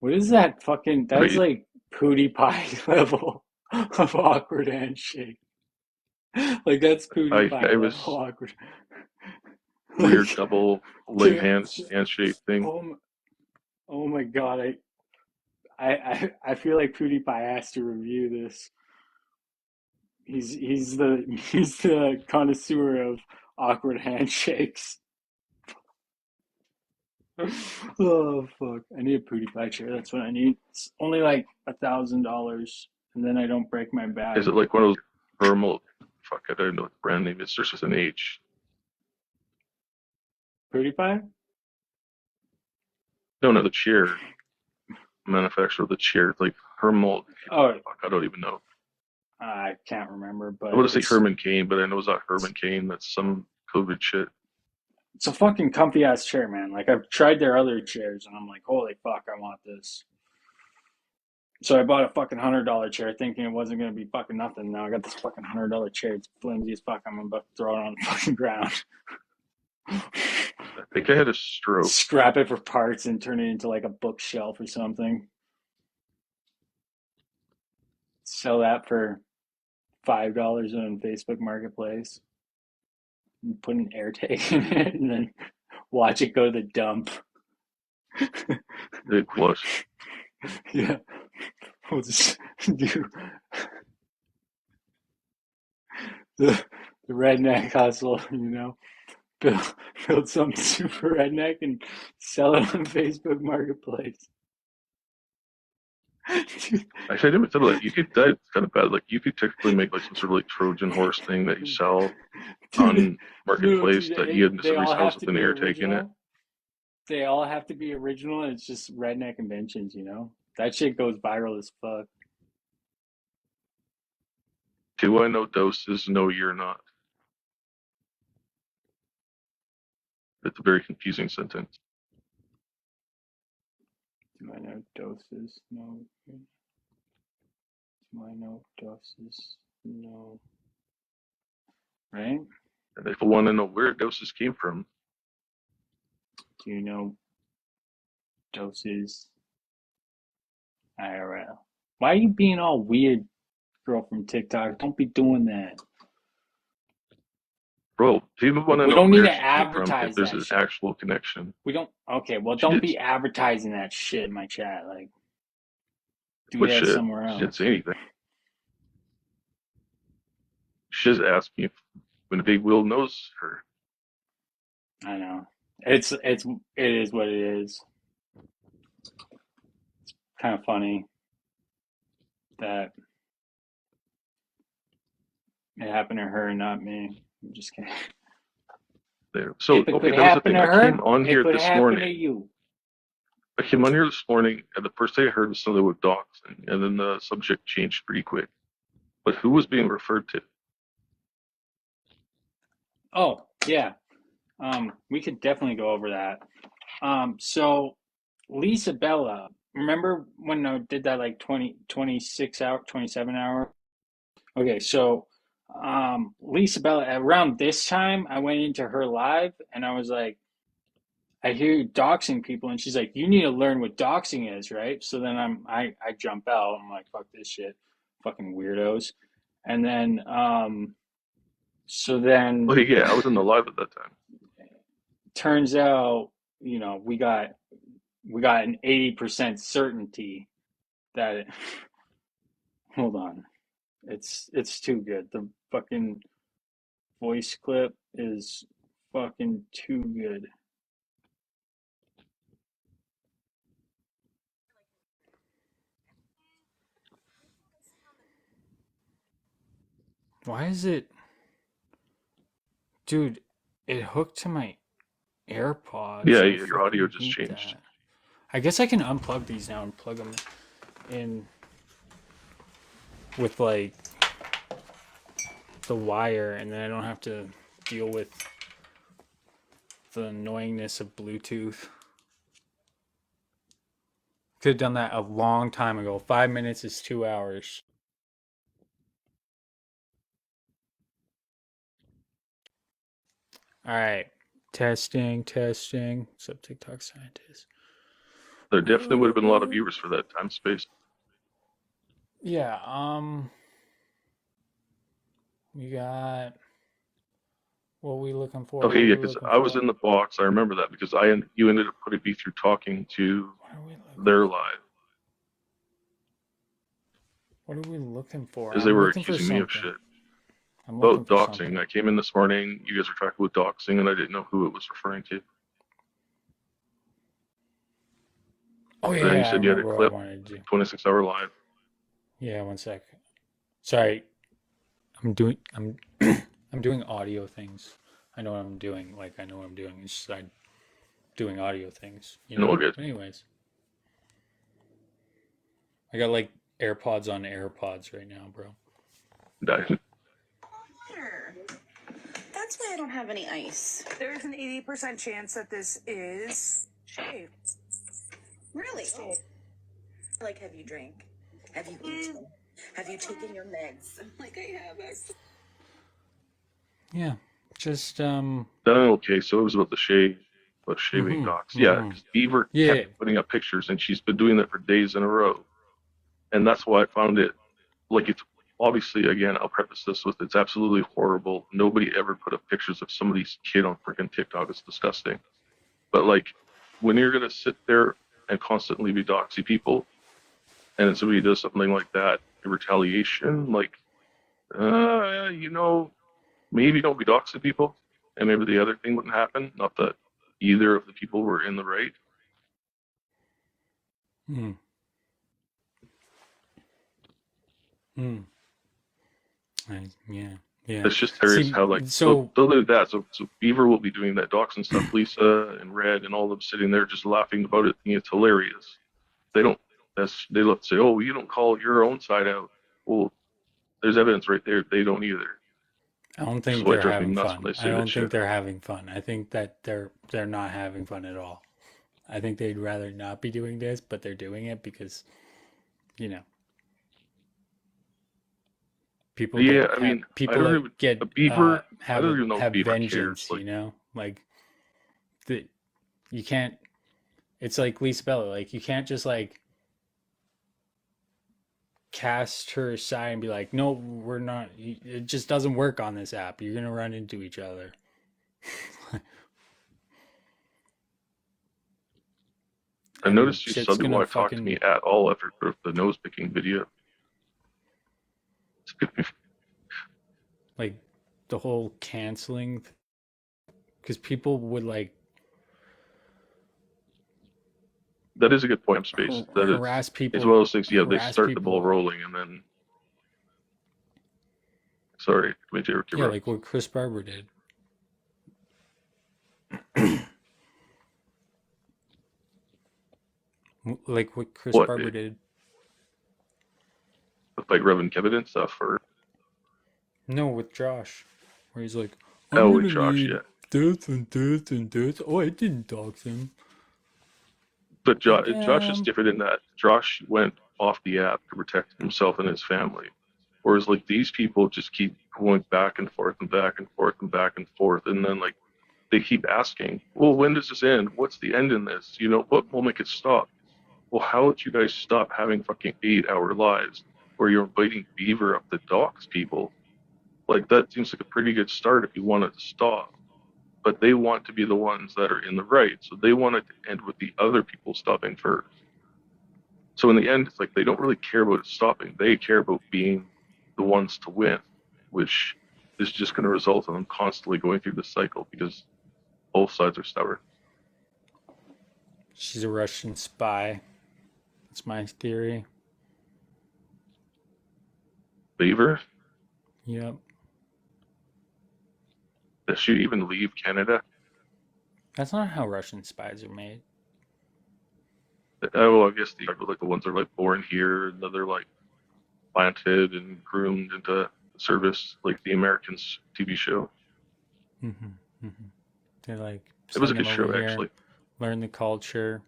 What is that fucking? That's Wait, like PewDiePie level of awkward handshake. Like that's I PewDiePie level was awkward. weird Like, double leg dude, handshake thing. oh my god, I feel like PewDiePie has to review this. He's the connoisseur of awkward handshakes. Oh fuck! I need a PewDiePie chair. That's what I need. It's only like $1,000, and then I don't break my back. Is it like one of those thermal? Fuck, I don't know what the brand name is. Starts with an H. PewDiePie? No, no, the chair manufacturer of the chair, like Hermold. Oh, Fuck, I don't even know. I can't remember, I but want to say Herman Cain, but I know it's not Herman Cain. That's some COVID shit. it's a fucking comfy ass chair, man. Like I've tried their other chairs, and I'm like, holy fuck, I want this. So I bought a fucking $100 chair, thinking it wasn't gonna be fucking nothing. Now I got this fucking $100 chair. It's flimsy as fuck. I'm about to throw it on the fucking ground. I think I had a stroke. Scrap it for parts and turn it into like a bookshelf or something. Sell that for $5 on Facebook Marketplace. And put an air tag in it, and then watch it go to the dump. It was. Yeah, we'll just do the redneck hustle, build something super redneck and sell it on Facebook Marketplace. Actually, I didn't even think of that. You could. That's kind of bad. Like you could technically make like some sort of like Trojan horse thing that you sell on marketplace that you had in They somebody's all house have with to an be air tag in it. original. They all have to be original, and it's just redneck inventions, That shit goes viral as fuck. Do I know doses? No, you're not. It's a very confusing sentence. Do I know doses? No. Do I know doses? No. Right? And if I want to know where doses came from, Do you know doses IRL? Why are you being all weird, girl from TikTok? Don't be doing that. bro, people want to We know don't need where to she came from if advertise there's that an shit. actual connection. We don't. Okay, well, She don't did. be advertising that shit in my chat. Like, do What that shit? somewhere She didn't else. say anything. She just asked me if Winnipeg Will knows her. I know. It is what it is. Kind of funny that It happened to her, not me. I'm just kidding. There. So If it okay, could that was the happen thing. to I came her, on it here could this happen to morning. you. I came on here this morning, and the first thing I heard was something with doxing, and then the subject changed pretty quick. But who was being referred to? Oh, yeah. We could definitely go over that. So Lisa Bella, remember when I did that like 26 hour, 27 hour? Okay, so Lisa Bella, around this time, I went into her live and I was like, I hear you doxing people, and she's like, you need to learn what doxing is, right? So then I jump out. I'm like, fuck this shit, fucking weirdos. And then so then Oh yeah, I was in the live at that time. turns out, we got an 80% certainty that it, hold on. It's too good. The fucking voice clip is fucking too good. Why is it, dude? It hooked to my AirPods. Yeah, I your audio fucking just hate changed. that. I guess I can unplug these now and plug them in with like the wire, and then I don't have to deal with the annoyingness of Bluetooth. Could have done that a long time ago. 5 minutes is 2 hours. All right. Testing. What's up, TikTok scientist? There definitely would have been a lot of viewers for that time space. Yeah, we got, what are we looking for? Okay, yeah, because I was in the box. I remember that because you ended up putting me through talking to their live. What are we looking for? Because they were accusing me of shit. About doxing. I came in this morning, you guys were talking about doxing, and I didn't know who it was referring to. Oh yeah, then you said you had a clip, 26-hour live. Yeah, 1 sec. Sorry, I'm doing audio things. I know what I'm doing. Like I know what I'm doing. It's just I'm doing audio things. No good. Anyways, I got like AirPods on AirPods right now, bro. That's why I don't have any ice. There's an 80% chance that this is shaved. Really? Like, have you drank? Have you eaten? Have you taken your meds? Like I have. Yeah, just Okay, so it was about the shave, about shaving docs. Yeah, because Beaver kept putting up pictures, and she's been doing that for days in a row, and that's why I found it like it's obviously, again, I'll preface this with it's absolutely horrible. Nobody ever put up pictures of somebody's kid on freaking TikTok. It's disgusting. But like, when you're gonna sit there and constantly be doxing people, and then somebody does something like that in retaliation, like, maybe don't be doxing people, and maybe the other thing wouldn't happen. Not that either of the people were in the right. Yeah. It's just hilarious how like they'll do that. So Beaver will be doing that doxing stuff. Lisa and Red and all of them sitting there just laughing about it, thinking it's hilarious. They don't. They look say, "Oh, you don't call your own side out." Well, there's evidence right there. They don't either. I don't think they're having fun. I don't think they're having fun. I think that they're not having fun at all. I think they'd rather not be doing this, but they're doing it because, people yeah, get, I mean, people I don't even, get a Beaver. have, I don't even know have if Beaver vengeance, cares. like you can't. It's like Lisa Bella, like you can't just like cast her aside and be like, no, we're not. It just doesn't work on this app. You're gonna run into each other. I noticed you suddenly want to talk to me at all after the nose picking video. Like the whole canceling, because people would like. That is a good point, Space. That harass people. It's one of those things. Yeah, they start the ball rolling, and then Sorry, I meant to interrupt. Yeah, like what Chris Barber did. Like what Chris What, Barber did. with like Reverend Kevin and stuff, or No, with Josh. Where he's like, I'm oh, gonna with Josh, need yeah. this and this and this. Oh, I didn't dox him. But Like, Josh is different in that Josh went off the app to protect himself and his family. Whereas like these people just keep going back and forth and back and forth and back and forth, and then like they keep asking, well, when does this end? What's the end in this? You know, what will make it stop? Well, how would you guys stop having fucking 8-hour lives where you're inviting Beaver up to dox people? Like that seems like a pretty good start if you want it to stop. But they want to be the ones that are in the right, so they want it to end with the other people stopping first. So in the end, it's like they don't really care about it stopping. They care about being the ones to win, which is just going to result in them constantly going through this cycle because both sides are stubborn. she's a Russian spy. That's my theory. Beaver, Yep. does she even leave Canada? That's not how Russian spies are made. Well, I guess the ones that are like born here and then they're like planted and groomed into service, like the Americans TV show. Mm-hmm. Mm-hmm. They're like, It was a send good them show, over here, actually. learn the culture.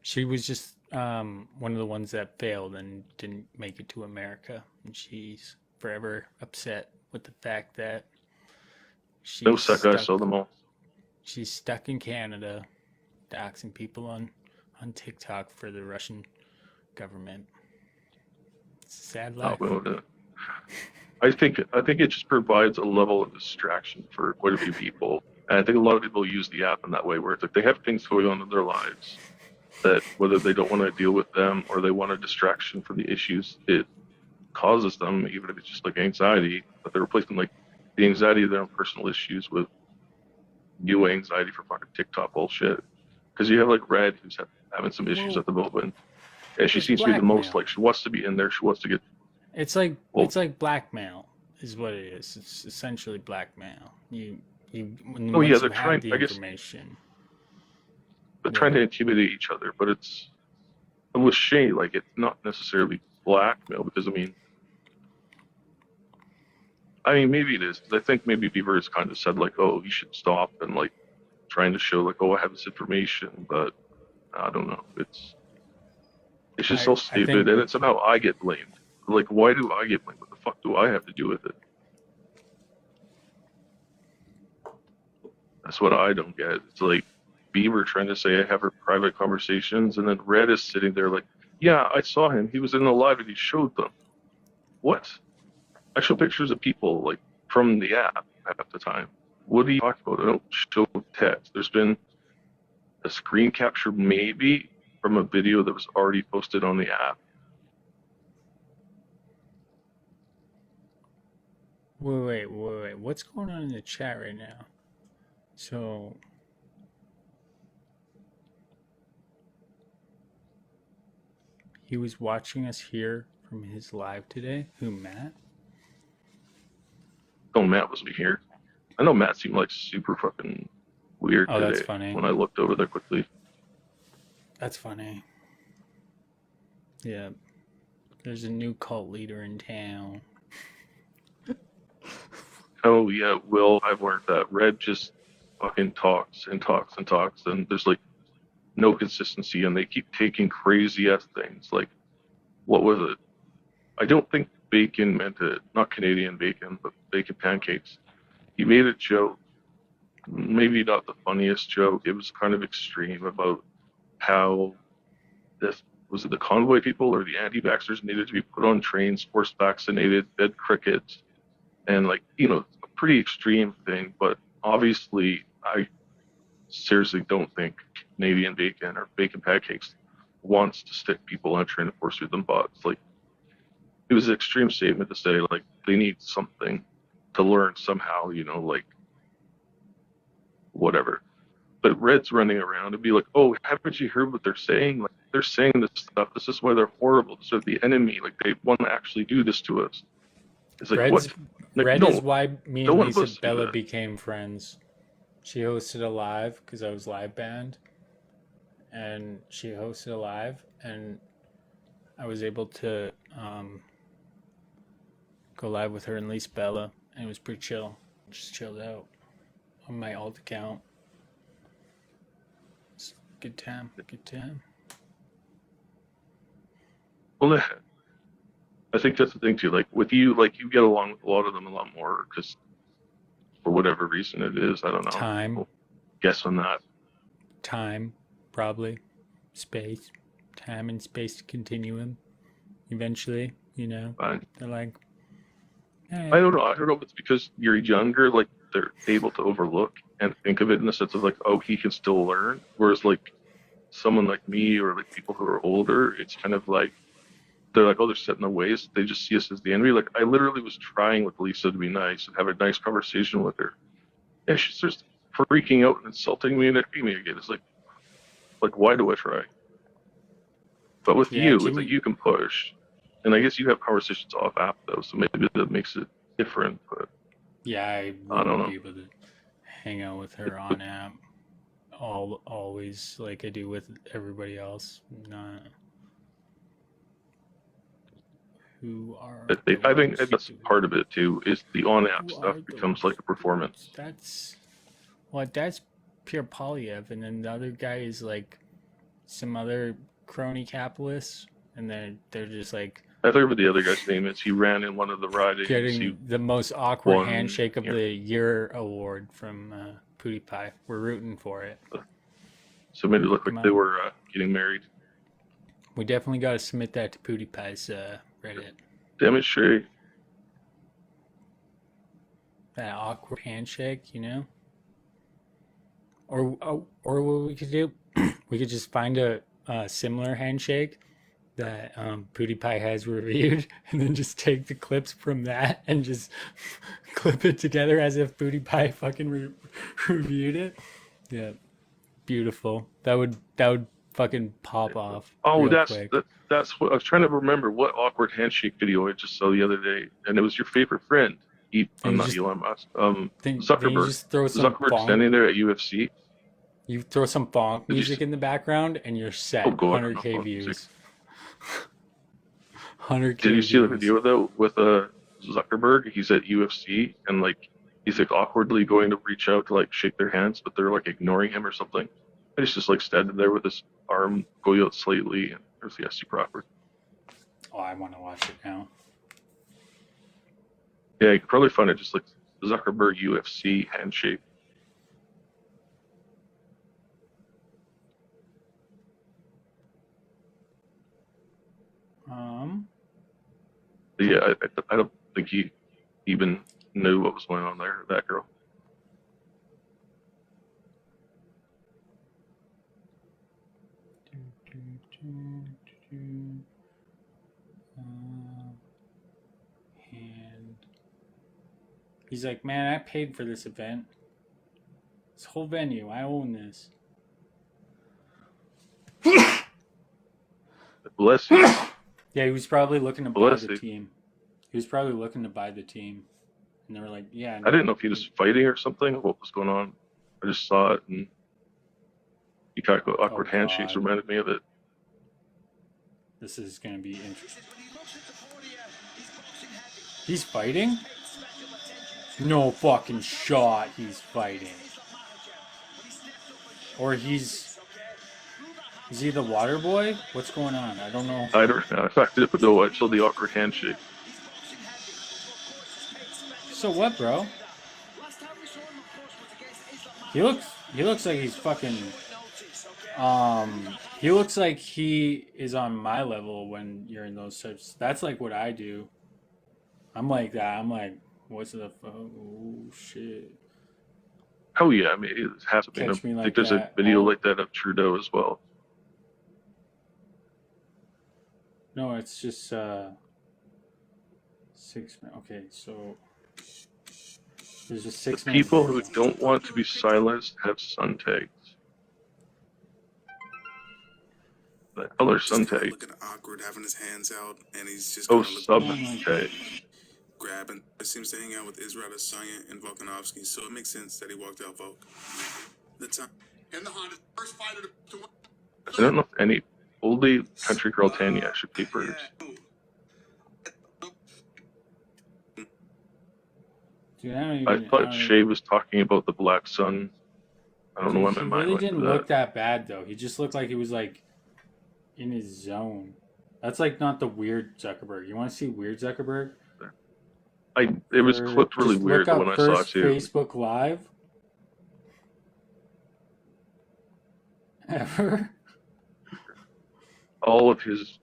She was just one of the ones that failed and didn't make it to America, and she's forever upset with the fact that she's No suck, I saw them all. She's stuck in Canada, doxing people on TikTok for the Russian government. It's a sad life. I think it just provides a level of distraction for quite a few people, and I think a lot of people use the app in that way, where it's like they have things going on in their lives that whether they don't want to deal with them or they want a distraction from the issues it causes them, even if it's just like anxiety, but they're replacing like the anxiety of their own personal issues with new anxiety for fucking TikTok bullshit. Because you have like Red, who's having some issues at the moment, and she It's seems to be the most blackmail. like she wants to be in there. She wants to get. It's like Well- it's like blackmail is what it is. It's essentially blackmail. Oh, yeah, once they're you have trying- the I guess- information. But trying to intimidate each other, but it's with Shay, like it's not necessarily blackmail because I mean maybe it is. I think maybe Beaver has kind of said like, oh, you should stop and like trying to show like, oh, I have this information, but I don't know. It's just so stupid, think- and it's somehow I get blamed. Like, why do I get blamed? What the fuck do I have to do with it? That's what I don't get. It's like Beaver trying to say I have her private conversations, and then Red is sitting there like, yeah, I saw him. He was in the live and he showed them. What? I show pictures of people like from the app at the time. What are you talking about? I don't show text. There's been a screen capture maybe from a video that was already posted on the app. Wait. What's going on in the chat right now? So he was watching us here from his live today. Who, Matt? Oh, Matt wasn't here. I know Matt seemed like super fucking weird Oh, today that's funny. when I looked over there quickly. That's funny. Yeah. There's a new cult leader in town. Oh yeah, Will, I've learned that Red just fucking talks and talks and talks, and there's like no consistency, and they keep taking crazy ass things. Like, what was it? I don't think bacon meant it, not Canadian bacon, but bacon pancakes. He made a joke, maybe not the funniest joke. It was kind of extreme about how this was it the convoy people or the anti-vaxxers needed to be put on trains, forced vaccinated, fed crickets, and like, you know, a pretty extreme thing, but obviously I seriously don't think Canadian bacon or bacon pancakes wants to stick people on a train and force feed them bugs. Like, it was an extreme statement to say like they need something to learn somehow, you know, like whatever. But Red's running around and be like, oh, haven't you heard what they're saying? Like, they're saying this stuff. This is why they're horrible. They're the enemy. Like, they want to actually do this to us. It's like, what? Like, Red no, is why me no and one was to do Isabella that. became friends. She hosted a live because I was live band, and she hosted a live, and I was able to go live with her and Lisabella, and it was pretty chill. Just chilled out on my alt account. It's a good time. Good time. Well, I think that's the thing too. Like with you, like you get along with a lot of them a lot more because for whatever reason it is, I don't know. Time. We'll guess on that. Time, probably. Space. Time and space continuum. Eventually, you know. Fine. They're like, I don't know. I don't know if it's because you're younger, like they're able to overlook and think of it in the sense of like, oh, he can still learn. Whereas like someone like me or like people who are older, it's kind of like they're like, oh, they're set in their ways. They just see us as the enemy. Like I literally was trying with Lisa to be nice and have a nice conversation with her. And she's just freaking out and insulting me and hitting me again. It's like why do I try? But with yeah, you, Jimmy. it's like you can push. And I guess you have conversations off app though, so maybe that makes it different. But Yeah, I I don't wouldn't know. be able to hang out with her on app always like I do with everybody else. Not who are the I think ones that's doing part of it too. Is the on-app who stuff are the becomes like a performance. that's pure Polyev, and then the other guy is like some other crony capitalist, and then they're just like I forget what the other guy's name is. He ran in one of the ridings. He getting the most awkward won. handshake of Yeah. the year award from PewDiePie. We're rooting for it. So made it look Come like they on. were getting married. We definitely got to submit that to PewDiePie's Reddit. Demonstrate. That awkward handshake, you know? Or what we could do, we could just find a similar handshake that PewDiePie has reviewed, and then just take the clips from that and just clip it together as if PewDiePie fucking reviewed it. Yeah, beautiful. That would fucking pop off. Oh, real quick. that's what I was trying to remember. What awkward handshake video I just saw the other day, and it was your favorite friend. Not Elon Musk. Then you Zuckerberg. just throw some Zuckerberg standing there at UFC. You throw some funk Did you music in the background, and you're set. Oh, God, 100K no, views. 100K Did you see the views. video though with Zuckerberg? He's at UFC and like he's like awkwardly going to reach out to like shake their hands, but they're like ignoring him or something. And he's just like standing there with his arm going out slightly, and there's the super awkward. Oh, I want to watch it now. Yeah, you could probably find it just like Zuckerberg UFC handshake. But yeah, I don't think he even knew what was going on there. That girl. And he's like, man, I paid for this event. This whole venue, I own this. Bless you. Yeah, he was probably looking to buy Bless the you. team. He was probably looking to buy the team. And they were like, yeah. I didn't know if he was fighting or something. What was going on? I just saw it, and you talk about awkward handshakes. God. Reminded me of it. This is going to be interesting. He's fighting? No fucking shot he's fighting. Or is he the water boy? What's going on? I don't know. I don't know. In fact, I didn't know until the awkward handshake. So what, bro? He looks like he's fucking he looks like he is on my level when you're in those types. That's like what I do. I'm like that. I'm like, what's the fuck? Oh shit. Oh yeah, I mean it has to be. Catch me I like think there's that. a video Oh. like that of Trudeau as well. No, it's just 6 minutes. Okay, so there's just 6 The minutes. people who don't want to be silenced have sun tags. The color sun tag. Looking awkward, having his hands out, and he's just Oh, kind of sub looking. tag. grab, and it seems to hang out with Israel Adesanya and Volkanovski, so it makes sense that he walked out Volk. The time. And the Honda first fighter to win. I don't know if any oldie country girl Tanya should pay for hers. Dude, I don't even. I thought Shay was talking about the Black Sun. I don't know why my He mind really went to didn't that. look that bad though. He just looked like he was like in his zone. That's like not the weird Zuckerberg. You want to see weird Zuckerberg? It was clipped really Just weird look when up I saw it first too. Facebook Live. Ever? All of his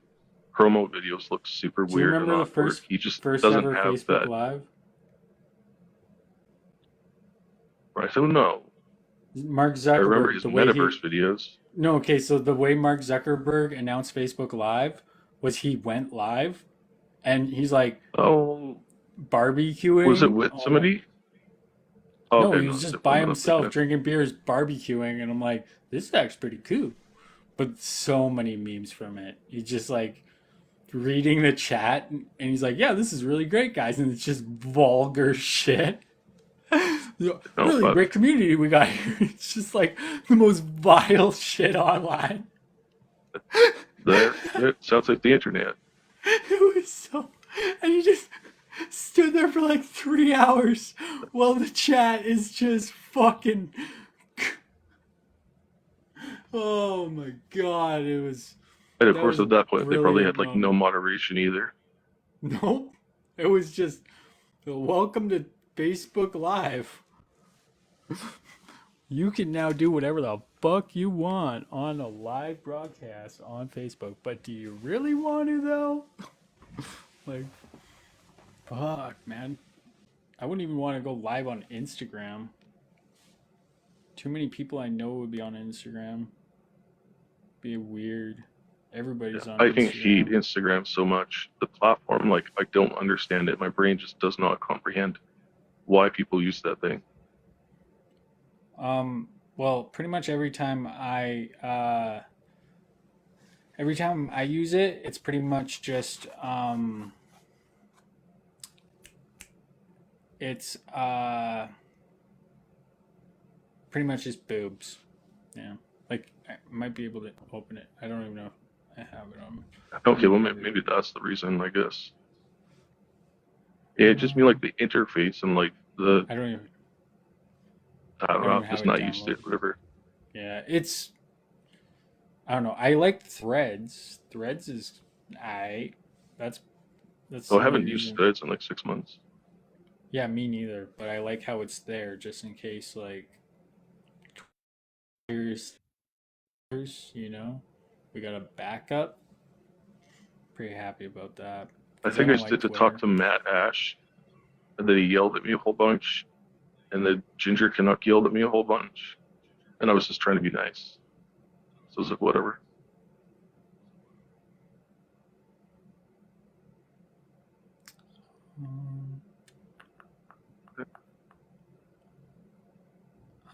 promo videos look super Do you weird and remember the awkward. first He just first doesn't ever have Facebook that. Live? I don't know. Mark I remember Zuckerberg, his the way metaverse videos. No, okay, so the way Mark Zuckerberg announced Facebook Live was he went live and he's like Oh, barbecuing. was it with somebody? Oh, No, okay, he no, was just different by one I'm himself thinking of. drinking beers, barbecuing, and I'm like, this is actually pretty cool. But so many memes from it. He's just like reading the chat and he's like, yeah, this is really great, guys. And it's just vulgar shit. Really but great community we got here. It's just like the most vile shit online. That sounds like the internet. It was so. And he just stood there for like 3 hours while the chat is just fucking. Oh my god, it was. And of That course, was at that point, they probably brilliant had like no moment. moderation either. Nope. It was just. Welcome to Facebook Live. You can now do whatever the fuck you want on a live broadcast on Facebook, but do you really want to though? Like, fuck, man. I wouldn't even want to go live on Instagram. Too many people I know would be on Instagram. Be weird. Everybody's on I Instagram. hate Instagram so much. The platform, like, I don't understand it. My brain just does not comprehend why people use that thing. Well, pretty much every time I use it, it's pretty much just it's pretty much just boobs. Yeah. Like I might be able to open it. I don't even know if I have it on. Okay, well, maybe that's the reason, I guess. Yeah, it just mean like the interface and like the. I don't even. I don't know. I'm have just it not used to it. downloaded. Whatever. Yeah, it's. I don't know. I like Threads. Threads is that's. So I haven't used Threads in like 6 months. Yeah, me neither. But I like how it's there just in case, like. You know, we got a backup. Pretty happy about that. I think I just did to talk to Matt Ash, and then he yelled at me a whole bunch, and then Ginger Canuck yelled at me a whole bunch, and I was just trying to be nice. So I was like, whatever.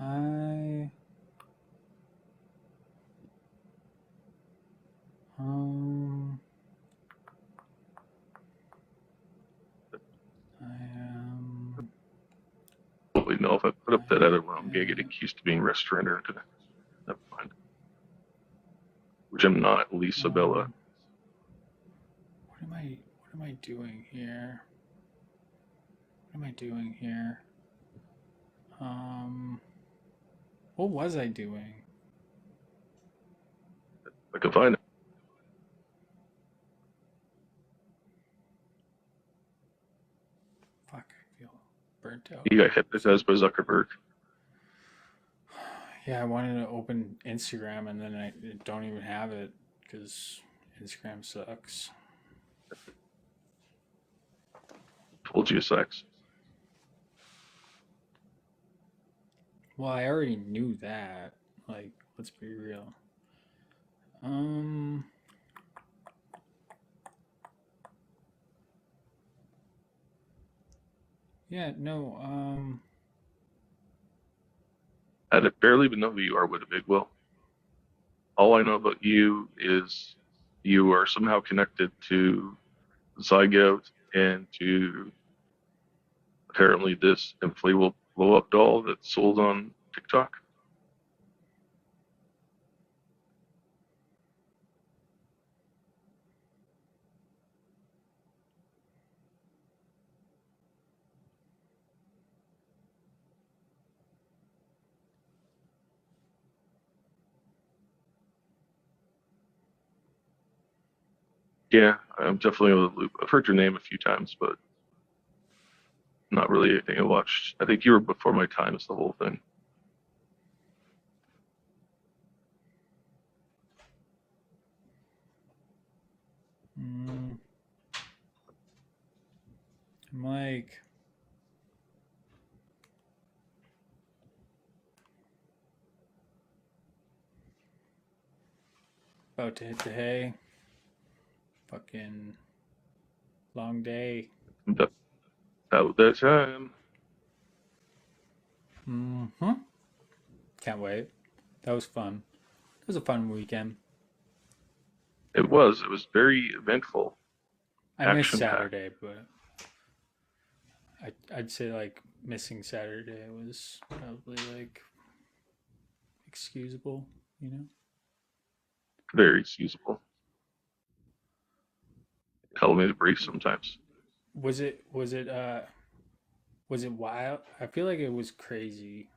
I am. Wait, no, if I put up that other one, I'm gonna get accused of being restaurateur. Never mind. Which I'm not, Lisa Bella. What am I doing here? What am I doing here? What was I doing? I can find it. Fuck, I feel burnt out. He got hypnotized by Zuckerberg. Yeah, I wanted to open Instagram and then I don't even have it because Instagram sucks. Told you sex. Well, I already knew that. Like, let's be real. Yeah, no, I barely even know who you are, Winnipeg. All I know about you is you are somehow connected to Zygote and to apparently this inflatable blow up doll that's sold on TikTok. Yeah, I'm definitely on the loop. I've heard your name a few times, but not really anything I watched. I think you were before my time is the whole thing. I'm like, about to hit the hay. Fucking long day. That time. Can't wait. That was fun. It was a fun weekend. It was very eventful. I missed Action-packed. Saturday, but I'd say like missing Saturday was probably like excusable, you know? Very excusable. Tell me to breathe sometimes. Was it wild? I feel like it was crazy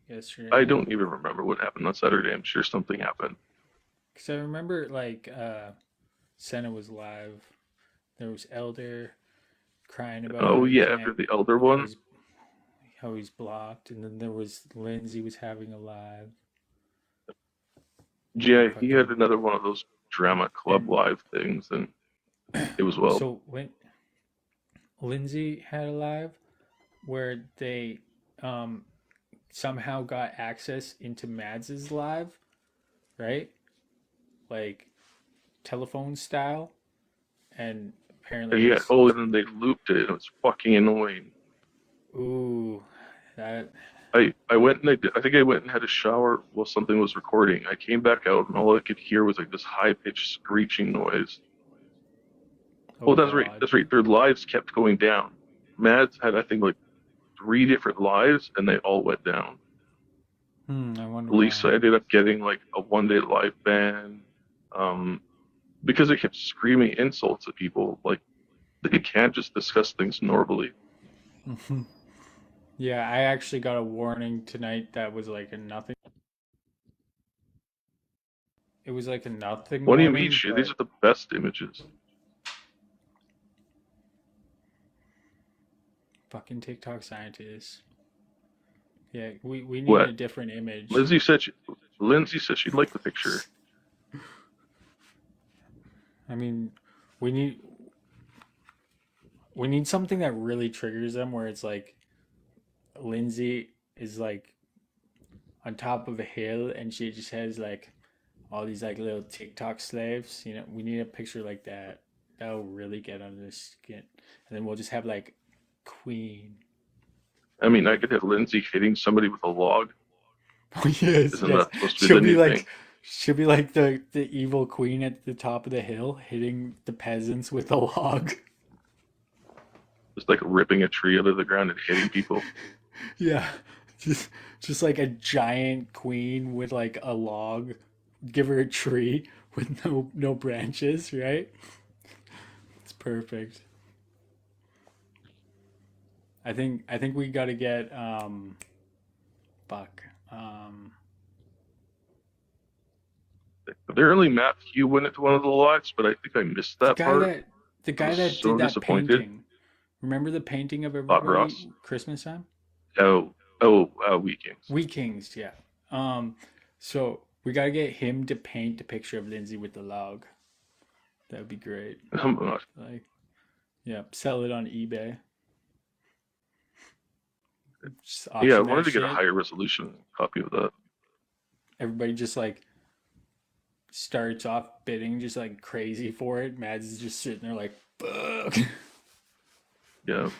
yesterday. I don't even remember what happened on Saturday. I'm sure something happened. Because I remember like Senna was live. There was Elder crying about Oh how he yeah, can't- after the elder one. how he's blocked, and then there was Lindsay was having a live. Yeah, he had another one of those drama club live things, and it was well. So Lindsay had a live where they somehow got access into Mads's live, right? Like telephone style, and apparently Yeah. Oh, and then they looped it. It was fucking annoying. Ooh, that. I went and I think I went and had a shower while something was recording. I came back out and all I could hear was like this high pitched screeching noise. Oh, that's right. That's right. Their lives kept going down. Mads had, I think, like 3 different lives, and they all went down. I wonder Lisa why. ended up getting like a 1-day live ban, because they kept screaming insults at people. Like they can't just discuss things normally. Yeah, I actually got a warning tonight that was like a nothing. It was like a nothing What do you warning, mean, shit? but These are the best images. fucking TikTok scientists. Yeah, we need What? a different image. Lindsay said she'd like the picture. I mean, we need something that really triggers them, where it's like Lindsay is like on top of a hill and she just has like all these like little TikTok slaves. You know, we need a picture like that. That'll really get under the skin. And then we'll just have like Queen. I mean, I could have Lindsay hitting somebody with a log. Oh yes, Isn't yes. that supposed to be the new thing? She'll be like the evil queen at the top of the hill hitting the peasants with a log. Just like ripping a tree out of the ground and hitting people. Yeah. Just like a giant queen with like a log. Give her a tree with no branches, right? It's perfect. I think we got to get Apparently, Matthew went into one of the lives, but I think I missed that part. the guy I was that so did that disappointed. painting. Remember the painting of everybody Ross. Christmas time? Wheat Kings. Wheat Kings, yeah. So we gotta get him to paint a picture of Lindsay with the log. That would be great. Like, yeah, sell it on eBay. Just Yeah, I auction wanted that to get a shit. higher resolution copy of that. Everybody just like starts off bidding just like crazy for it. Mads is just sitting there like, fuck. Yeah.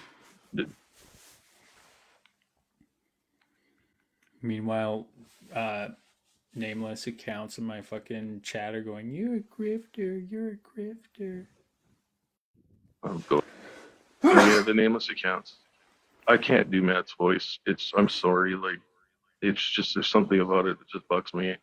Meanwhile, nameless accounts in my fucking chat are going, "You're a grifter, you're a grifter." Yeah, the nameless accounts. I can't do Matt's voice. I'm sorry, like it's just there's something about it that just bugs me.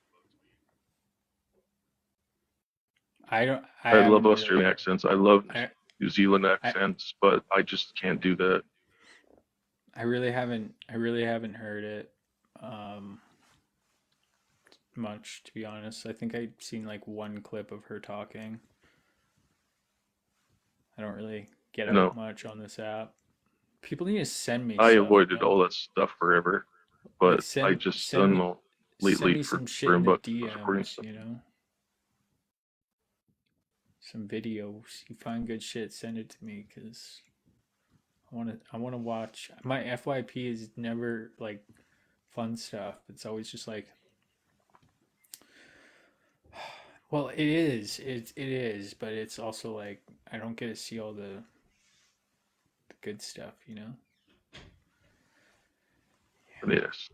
I don't. I I love haven't Australian really. accents. I love I. New Zealand I. accents, but I just can't do that. I really haven't. I really haven't heard it. Um, much to be honest. I think I've seen like one clip of her talking. I don't really get out No, much on this app. People need to send me I stuff, avoided man. all that stuff forever, Like but I just don't know send lately me some shit for in the about recording DMs, stuff. you know? Some videos. You find good shit, send it to me cuz I want to watch. My FYP is never like fun stuff. It's always just like well, it is. It is, but it's also like I don't get to see all the good stuff, you know? Yes.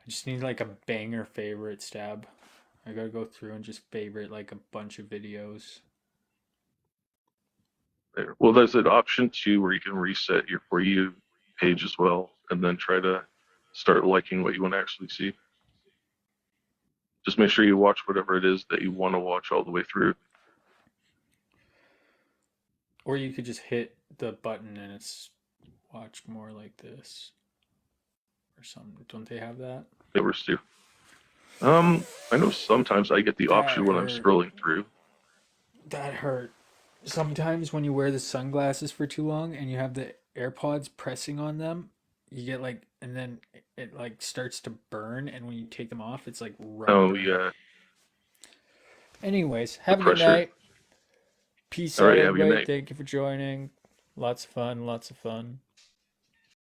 I just need like a banger favorite stab. I gotta go through and just favorite like a bunch of videos. There. Well, there's an option too where you can reset your For You page as well, and then try to start liking what you want to actually see. Just make sure you watch whatever it is that you want to watch all the way through. Or you could just hit the button and it's watch more like this or something. Don't they have that? It works too. I know sometimes I get the That option when I'm hurt. scrolling through. That hurt. Sometimes when you wear the sunglasses for too long and you have the AirPods pressing on them, you get like, and then it like starts to burn, and when you take them off, it's like Oh rubber. yeah, Anyways, the have a good pressure. night. Peace All out, right, have a good everybody. night. Thank you for joining. Lots of fun. Lots of fun.